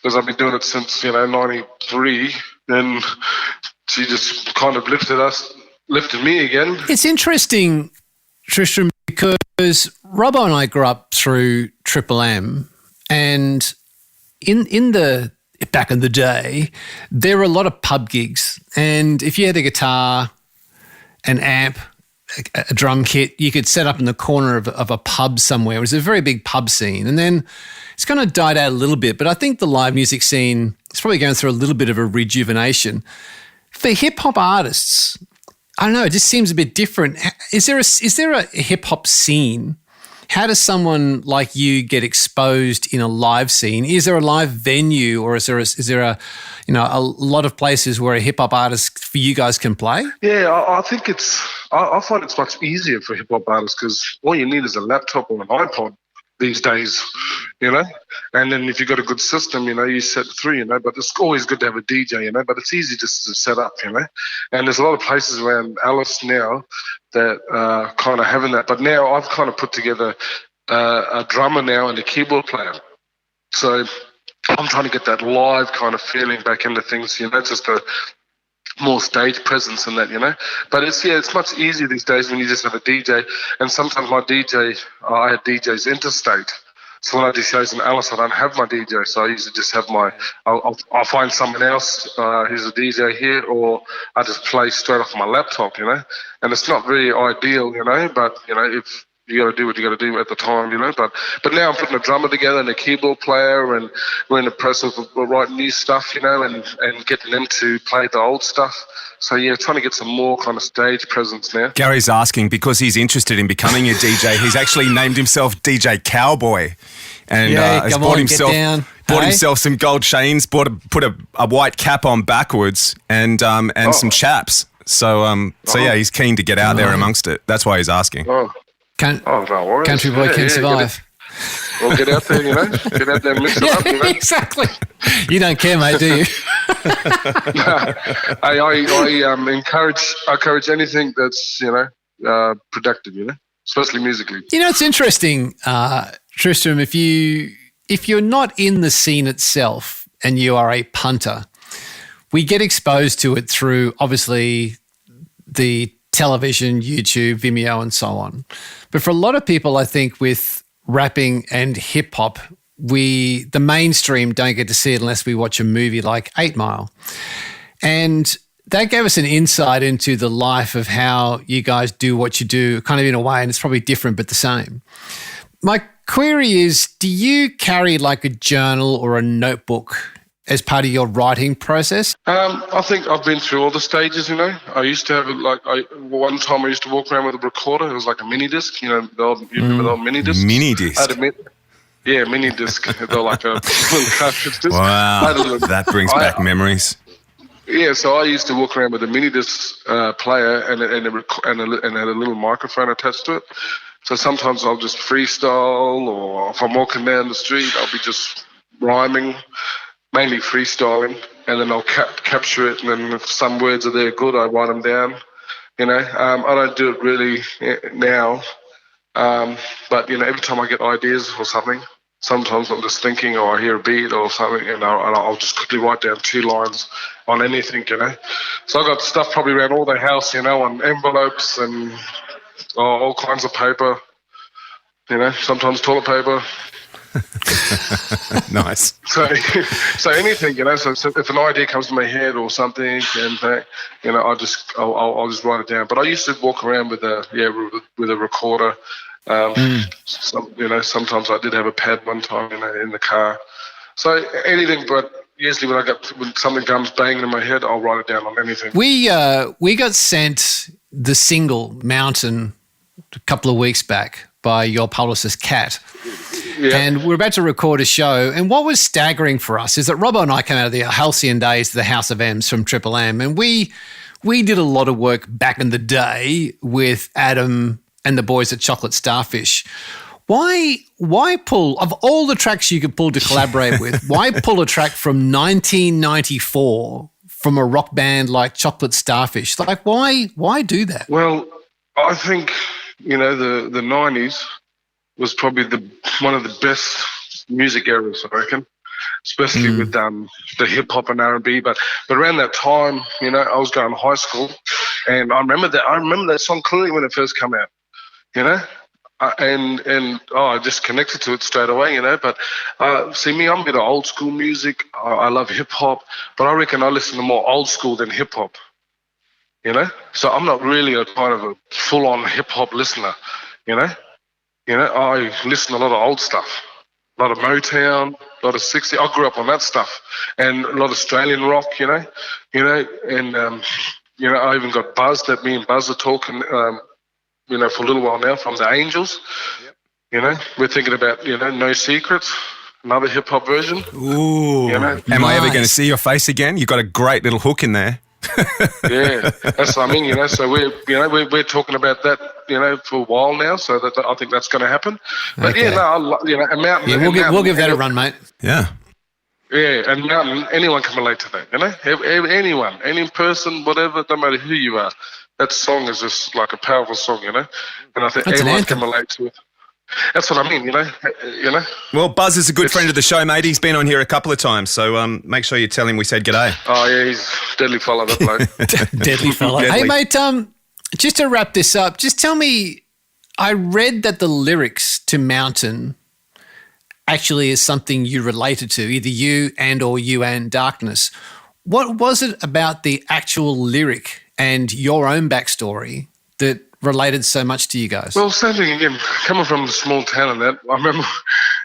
because I've been doing it since, 93, and she just kind of lifted me again. It's interesting, Tristram, because Robbo and I grew up through Triple M, and in the back in the day, there were a lot of pub gigs, and if you had a guitar, an amp, a drum kit, you could set up in the corner of a pub somewhere. It was a very big pub scene, and then it's kind of died out a little bit, but I think the live music scene is probably going through a little bit of a rejuvenation. For hip-hop artists, I don't know, it just seems a bit different. Is there a hip-hop scene? How does someone like you get exposed in a live scene? Is there a live venue, or is there a lot of places where a hip hop artist for you guys can play? Yeah, I think I find it's much easier for hip hop artists, because all you need is a laptop or an iPod these days, and then if you've got a good system, you set through, but it's always good to have a DJ, but it's easy just to set up, and there's a lot of places around Alice now that are kind of having that, but now I've kind of put together a drummer now and a keyboard player, so I'm trying to get that live kind of feeling back into things, just a more stage presence and that, but it's much easier these days when you just have a DJ. And sometimes my DJ, I had DJs interstate, So when I do shows in Alice, I don't have my DJ. So I usually just have I'll find someone else who's a DJ here, or I just play straight off my laptop, And it's not very ideal, but, if you got to do what you got to do at the time, But now I'm putting a drummer together and a keyboard player, and we're in the process of writing new stuff, and getting them to play the old stuff. So, trying to get some more kind of stage presence now. Gary's asking, because he's interested in becoming a DJ, he's actually named himself DJ Cowboy. And has bought himself some gold chains, put a white cap on backwards, and some chaps. So he's keen to get out there amongst it. That's why he's asking. No worries. Country boy can survive. Get out there, Get out there and mix it up, Exactly. You don't care, mate, do you? I encourage anything that's, productive, especially musically. It's interesting, Tristram, if you're not in the scene itself and you are a punter, we get exposed to it through, obviously, the television, YouTube, Vimeo, and so on. But for a lot of people, I think with rapping and hip hop, the mainstream don't get to see it unless we watch a movie like 8 Mile. And that gave us an insight into the life of how you guys do what you do, kind of in a way, and it's probably different but the same. My query is, do you carry like a journal or a notebook as part of your writing process? I think I've been through all the stages, I used to have one time I used to walk around with a recorder. It was like a mini disc, you remember the old mini discs? Mini disc? Mini disc. They're like a little cartridge disc. Wow, that brings back memories. Yeah, so I used to walk around with a mini disc player and had a little microphone attached to it. So sometimes I'll just freestyle, or if I'm walking down the street, I'll be just rhyming, mainly freestyling, and then I'll capture it, and then if some words are there good, I write them down. I don't do it really now, but every time I get ideas or something, sometimes I'm just thinking, or I hear a beat or something, and I'll just quickly write down 2 lines on anything, So I've got stuff probably around all the house, on envelopes and all kinds of paper, sometimes toilet paper. Nice. So anything, So if an idea comes to my head or something, and I'll just write it down. But I used to walk around with a recorder. Sometimes I did have a pad one time, in the car. So anything, but usually when something comes banging in my head, I'll write it down on anything. We got sent the single Mountain a couple of weeks back by your publicist, Kat. Yeah. And we're about to record a show. And what was staggering for us is that Robbo and I came out of the halcyon days of the House of M's from Triple M. And we did a lot of work back in the day with Adam and the boys at Chocolate Starfish. Why pull, of all the tracks you could pull to collaborate with, why pull a track from 1994 from a rock band like Chocolate Starfish? Like, why do that? Well, I think, the 90s was probably one of the best music eras, I reckon, especially with the hip hop and R&B. But around that time, I was going to high school, and I remember that song clearly when it first came out, I just connected to it straight away, But see me, I'm a bit of old school music. I love hip hop, but I reckon I listen to more old school than hip hop. So I'm not really a kind of a full-on hip-hop listener, I listen to a lot of old stuff, a lot of Motown, a lot of 60s. I grew up on that stuff, and a lot of Australian rock, and I even got Buzz, that me and Buzz are talking, for a little while now, from the Angels. Yep. We're thinking about, No Secrets, another hip-hop version. Ooh. Am I ever going to see your face again? You've got a great little hook in there. Yeah, that's what I mean, So we're talking about that, for a while now. So that I think that's going to happen. But okay. A Mountain. Yeah, we'll give that a run, mate. Yeah. Yeah, and Mountain. Anyone can relate to that. Anyone, any person, whatever, no matter who you are. That song is just like a powerful song, And I think that's everyone can relate to it. That's what I mean, Well, Buzz is a good friend of the show, mate. He's been on here a couple of times, so make sure you tell him we said g'day. Oh, yeah, he's a deadly fella, that bloke. Deadly fella. Hey, mate, just to wrap this up, just tell me, I read that the lyrics to Mountain actually is something you related to, either you and Darkness. What was it about the actual lyric and your own backstory that related so much to you guys? Well, same thing again. Coming from a small town and that, I remember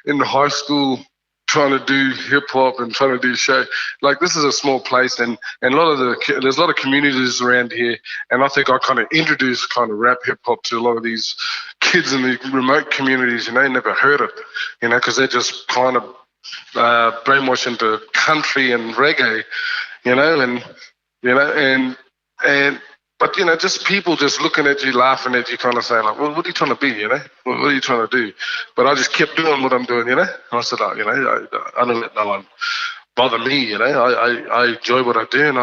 in the high school trying to do hip hop and trying to do show. Like, this is a small place, and there's a lot of communities around here, and I think I kind of introduced kind of rap hip hop to a lot of these kids in the remote communities, never heard it, because they're just kind of brainwashed into country and reggae, but just people just looking at you, laughing at you, kind of saying like, well, what are you trying to be, What are you trying to do? But I just kept doing what I'm doing, And I said, I don't let no one bother me, I enjoy what I do, and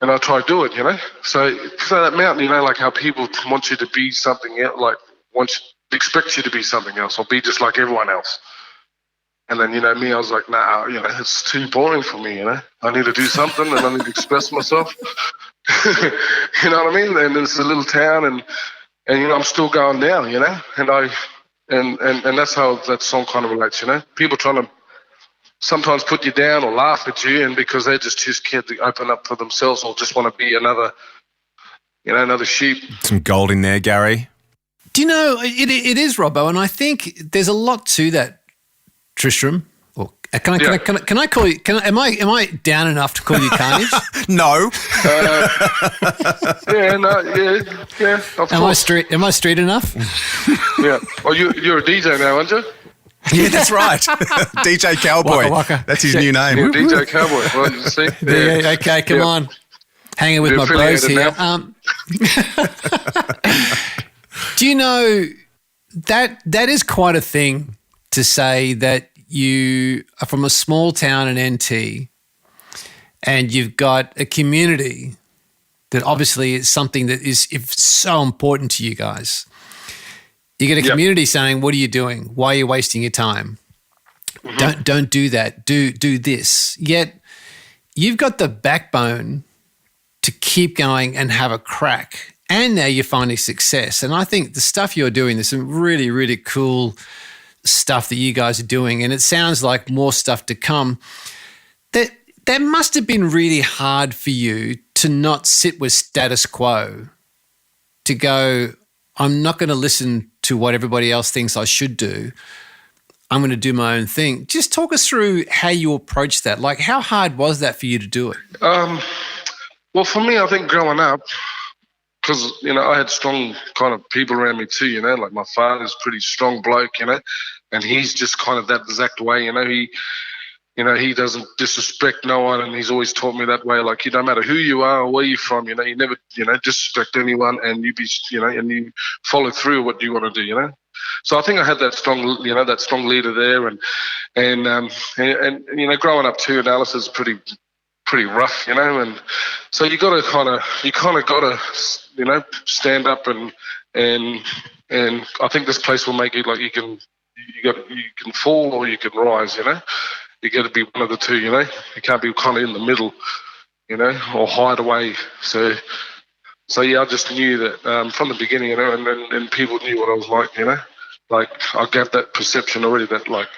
I try to do it, So that mountain, like how people want you to be something else, like expect you to be something else, or be just like everyone else. And then, me, I was like, nah, it's too boring for me, I need to do something, and I need to express myself. You know what I mean? And it's a little town, and I'm still going now, and that's how that song kind of relates, People trying to sometimes put you down or laugh at you, and because they're just too scared to open up for themselves, or just want to be another sheep. Some gold in there, Gary. Do you know, it is, Robbo, and I think there's a lot to that, Tristram. Or can I call you? Am I down enough to call you Carnage? No. Yeah. Of course. Am I street enough? Yeah. Oh, you're a DJ now, aren't you? Yeah, that's right. DJ Cowboy. Waka waka. That's his new name. Yeah, DJ Cowboy. Well, you see? Yeah. Okay, come on. Hanging with my bros here. Do you know that is quite a thing to say, that you are from a small town in NT and you've got a community that obviously is something that is so important to you guys. You get a community saying, what are you doing? Why are you wasting your time? Mm-hmm. Don't do that. Do this. Yet you've got the backbone to keep going and have a crack. And now you're finding success. And I think the stuff you're doing, there's some really, really cool stuff that you guys are doing, and it sounds like more stuff to come. That must have been really hard for you to not sit with status quo, to go, I'm not going to listen to what everybody else thinks I should do. I'm going to do my own thing. Just talk us through how you approached that. Like, how hard was that for you to do it? Well, for me, I think growing up, because, I had strong kind of people around me too, like my father's pretty strong bloke, and he's just kind of that exact way, he doesn't disrespect no one, and he's always taught me that way, like, no matter who you are or where you're from, you never, disrespect anyone, and you be, and you follow through what you want to do, So I think I had that strong, that strong leader there, and growing up too, Alice is pretty rough, and so you got to stand up, and I think this place will make you like you can fall or you can rise, you got to be one of the two, you can't be kind of in the middle, or hide away. So yeah, I just knew that from the beginning, and people knew what I was like, like I got that perception already that like,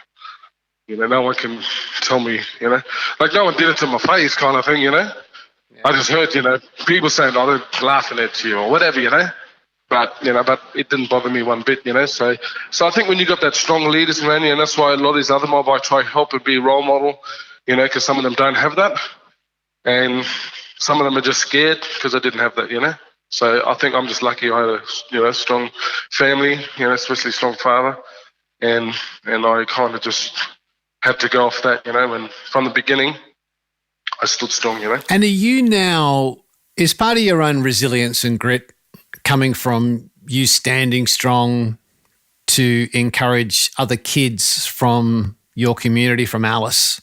no one can tell me, like no one did it to my face kind of thing, Yeah. I just heard, people saying, oh, they're laughing at you or whatever, But, but it didn't bother me one bit, So I think when you got that strong leaders around you, and that's why a lot of these other mob, I try to help and be a role model, because some of them don't have that. And some of them are just scared because they didn't have that, So I think I'm just lucky I had a, strong family, especially strong father. And I kind of just had to go off that, and from the beginning, I stood strong, And are you now, is part of your own resilience and grit coming from you standing strong to encourage other kids from your community, from Alice,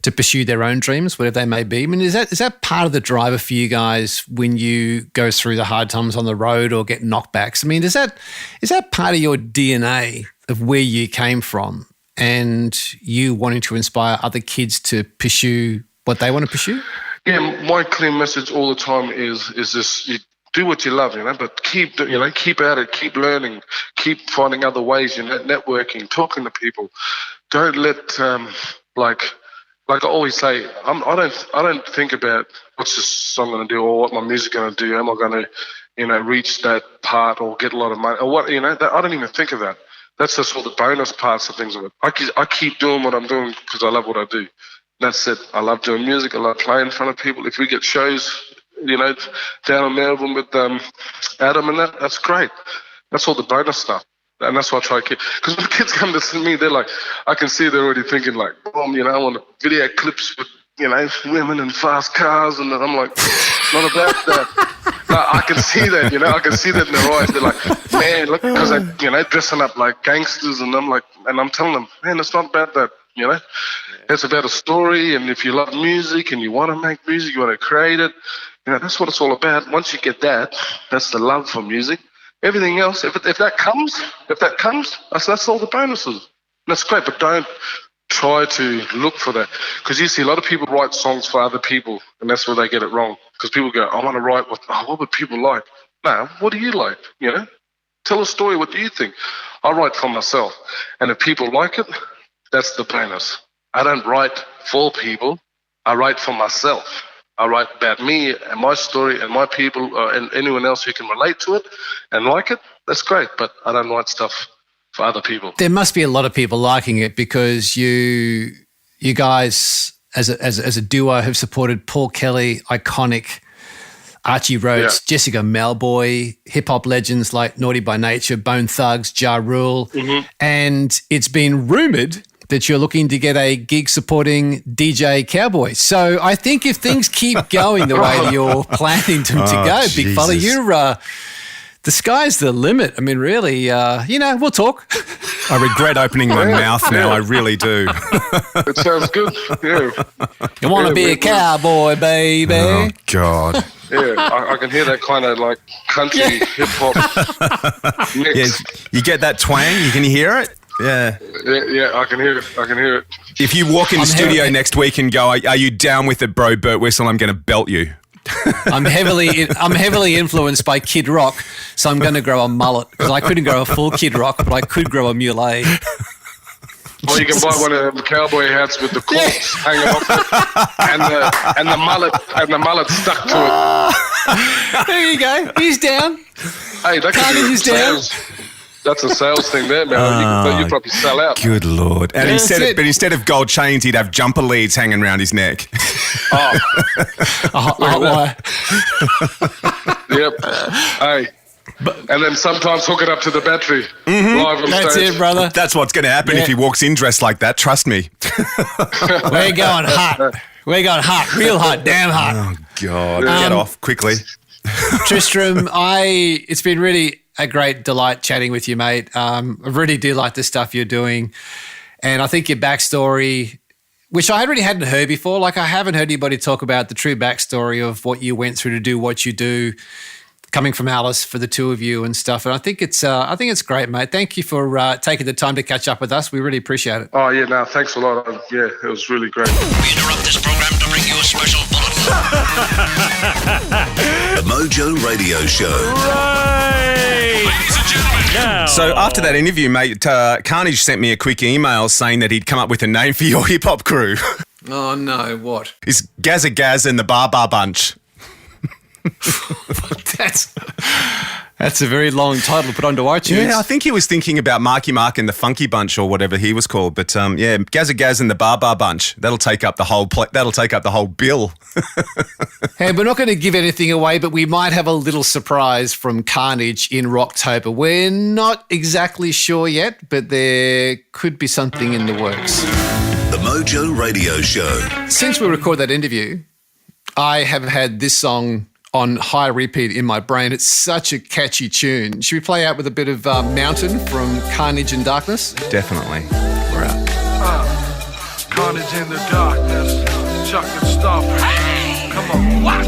to pursue their own dreams, whatever they may be? I mean, is that part of the driver for you guys when you go through the hard times on the road or get knockbacks? I mean, is that part of your DNA of where you came from and you wanting to inspire other kids to pursue what they want to pursue? Yeah, my clear message all the time is this: do what you love, but keep at it, keep learning, keep finding other ways, networking, talking to people. Don't let, like I always say, I don't think about what's the song going to do or what my music going to do. Am I going to, reach that part or get a lot of money or what, I don't even think of that. That's just all the bonus parts of things of it. I keep doing what I'm doing because I love what I do. That's it. I love doing music. I love playing in front of people. If we get shows, down in Melbourne with Adam and that's great. That's all the bonus stuff. And that's what I try to keep. Because when kids come to see me, they're like, I can see they're already thinking like, I want video clips with, women and fast cars. And I'm like, not about that. No, I can see that, I can see that in their eyes. They're like, man, look, because they're, dressing up like gangsters. And I'm telling them, man, it's not about that, It's about a story. And if you love music and you want to make music, you want to create it, that's what it's all about. Once you get that, that's the love for music. Everything else, if that comes, that's all the bonuses. That's great, but don't try to look for that. Because you see a lot of people write songs for other people, and that's where they get it wrong. Because people go, I want to write what would people like? No, what do you like? Tell a story. What do you think? I write for myself. And if people like it, that's the bonus. I don't write for people. I write for myself. I write about me and my story and my people and anyone else who can relate to it and like it. That's great, but I don't write stuff for other people. There must be a lot of people liking it because you guys as a duo have supported Paul Kelly, iconic, Archie Rhodes, Jessica Malboy, hip-hop legends like Naughty by Nature, Bone Thugs, Ja Rule, and it's been rumoured that you're looking to get a gig supporting DJ Cowboy. So I think if things keep going the way you're planning them to go, Jesus. big fella, you're the sky's the limit. I mean, really, we'll talk. I regret opening my mouth now. I really do. It sounds good. Yeah. You want to be a cowboy, baby? Oh, God. Yeah, I can hear that kind of like country hip-hop mix. Yeah, you get that twang? You can hear it? Yeah. Yeah, I can hear it. If you walk in the studio next week and go, are you down with it, bro, Burt Whistle, I'm going to belt you. I'm heavily influenced by Kid Rock, so I'm going to grow a mullet because I couldn't grow a full Kid Rock, but I could grow a mullet. Or you can buy one of the cowboy hats with the corks hanging off it, and the mullet stuck to it. There you go. He's down. Hey, that could be sales. That's a sales thing there, man. You probably sell out. Good Lord. And instead of gold chains, he'd have jumper leads hanging around his neck. Oh. A hot wire. Yep. Hey. And then sometimes hook it up to the battery. Live on That's stage. it, brother. That's what's going to happen if he walks in dressed like that. Trust me. We're going hot. We're going hot. Real hot. Damn hot. Oh, God. Get off quickly. Tristram, it's been really a great delight chatting with you, mate. I really do like the stuff you're doing. And I think your backstory, which I really hadn't heard before, like I haven't heard anybody talk about the true backstory of what you went through to do what you do, coming from Alice for the two of you and stuff. And I think it's great, mate. Thank you for taking the time to catch up with us. We really appreciate it. Oh, yeah, no, thanks a lot. Yeah, it was really great. We interrupt this program to bring you a special bulletin. The Mojo Radio Show. Ladies and gentlemen, now. So after that interview, mate, Carnage sent me a quick email saying that he'd come up with a name for your hip-hop crew. Oh, no, what? It's Gazza Gaz and the Bar Bar Bunch. That's a very long title to put onto iTunes. Yeah, I think he was thinking about Marky Mark and the Funky Bunch or whatever he was called. But Gazza Gaz and the Bar Bar Bunch. That'll take up the whole bill. Hey, we're not going to give anything away, but we might have a little surprise from Carnage in Rocktober. We're not exactly sure yet, but there could be something in the works. The Mojo Radio Show. Since we recorded that interview, I have had this song on high repeat in my brain. It's such a catchy tune. Should we play out with a bit of Mountain from Carnage in Darkness? Definitely. We're out. Carnage in the darkness, chocolate starfish. Come on,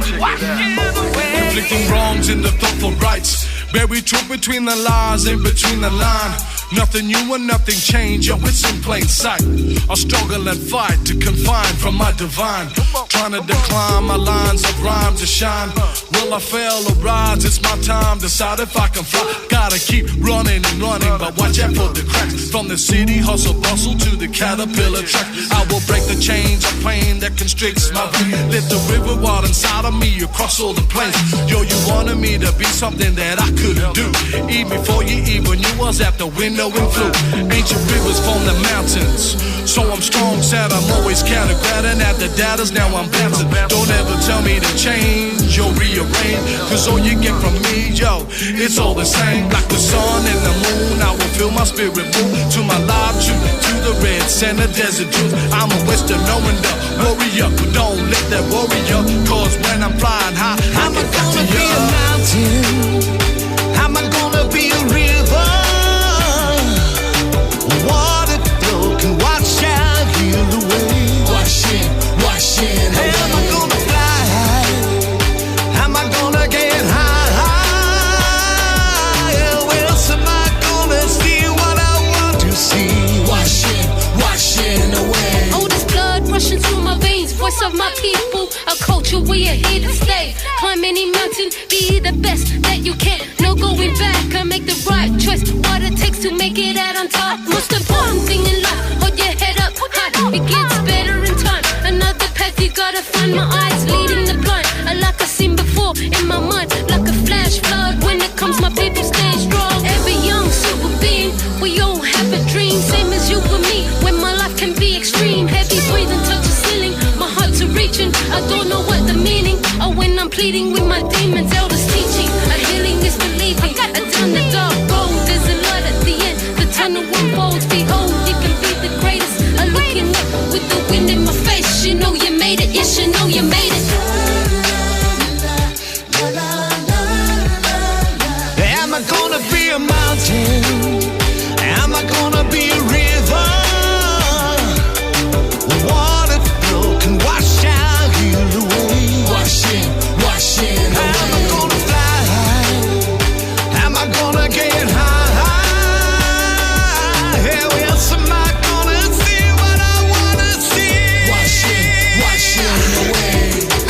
check it out. Inflicting wrongs in the thoughtful rights. Buried truth between the lies and between the line. Nothing new and nothing changed, yo, it's in plain sight. I struggle and fight to confine from my divine. Trying to decline my lines of rhyme to shine. Will I fail or rise? It's my time. Decide if I can fly. Gotta keep running and running, but watch out for the cracks. From the city hustle bustle to the caterpillar track, I will break the chains of pain that constricts my brain. Let the river water inside of me across all the plains. Yo, you wanted me to be something that I couldn't do. Even before you even knew was at the window and flew. Ancient rivers form the mountains, so I'm strong, sad, I'm always countergrabbing at the datas, now I'm bouncing. Don't ever tell me to change or rearrange, cause all you get from me, yo, it's all the same. Like the sun and the moon, I will feel my spirit move to my live truth, to the red sand, the desert truth. I'm a western knowing the warrior, but don't let that worry you, cause when I'm flying high, I'm gonna be a mountain, I'm gonna be a river. Water flow can wash out, heal the way. Wash in away. Am I gonna fly high? Am I gonna get high? Where else am I gonna see what I want to see? Wash in away. Oh, this blood rushing through my veins. Voice of my people, a culture we are here to stay. Climb any mountain, be the best that you can. No going back, I make the right choice. What it takes to make it out on top. Most important thing in life, hold your head up high. It gets better in time. Another path you gotta find. My eyes leading the blind. Like I've seen before in my mind, like a flash flood. When it comes, my people stay strong. Every young super being, we all have a dream. Same as you and me, when my life can be extreme. Heavy breathing, touch the ceiling. My heart's a reaching. I don't know what the meaning. Or when I'm pleading with my demons, elders teaching. A healing is believing. A down the dark road, there's a light at the end. The tunnel unfolds. Behold, you can be the greatest. I'm looking up with the wind in my face. You know you made it. Yes, you know you made it. Am I gonna be a mountain? Am I gonna be a river? Water flow can wash out, heal the way. Wash in away. Am I gonna fly high? Am I gonna get high? Where else am I gonna see what I wanna see? Wash in away.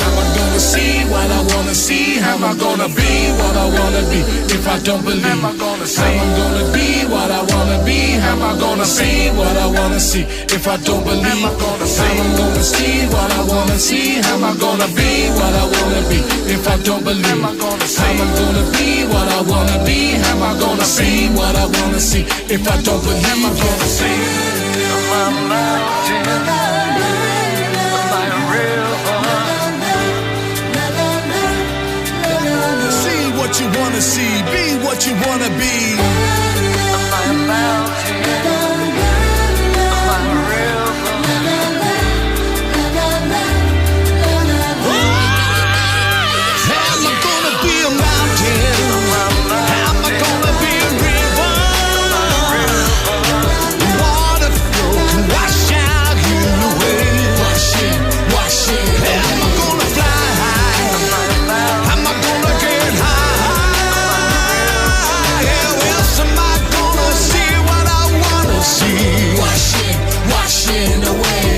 Am I gonna see what I wanna see? Am I gonna be what I wanna be? If I don't believe, am I gonna see? Am I gonna be what I wanna be? Am I gonna see what I wanna see? If I don't believe, am I gonna see? Am I gonna see what I wanna see? Am I gonna be what I wanna be? If I don't believe, am I gonna see? Am I gonna be what I wanna be? Am I gonna see what I wanna see? If I don't believe, am I gonna see? My mountain, my river. See what you wanna see, be what you wanna be. My mountain, my river. Am I gonna be a mountain? Am I gonna be a river? Water flow can wash out, heal the way. Wash in. Am I gonna fly high? Am I gonna get high? Where else am I gonna see what I wanna see? Wash in away.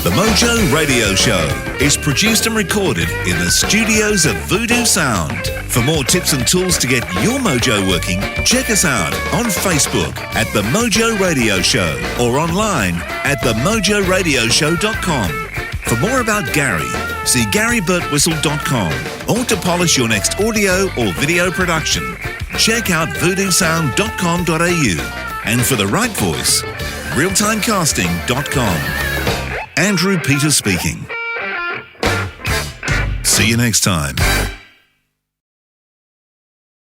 The Mojo Radio Show is produced and recorded in the studios of Voodoo Sound. For more tips and tools to get your mojo working, check us out on Facebook at The Mojo Radio Show or online at themojoradioshow.com. For more about Gary, see GaryBurtWhistle.com, or to polish your next audio or video production, check out voodoosound.com.au. And for the right voice, realtimecasting.com. Andrew Peters speaking. See you next time.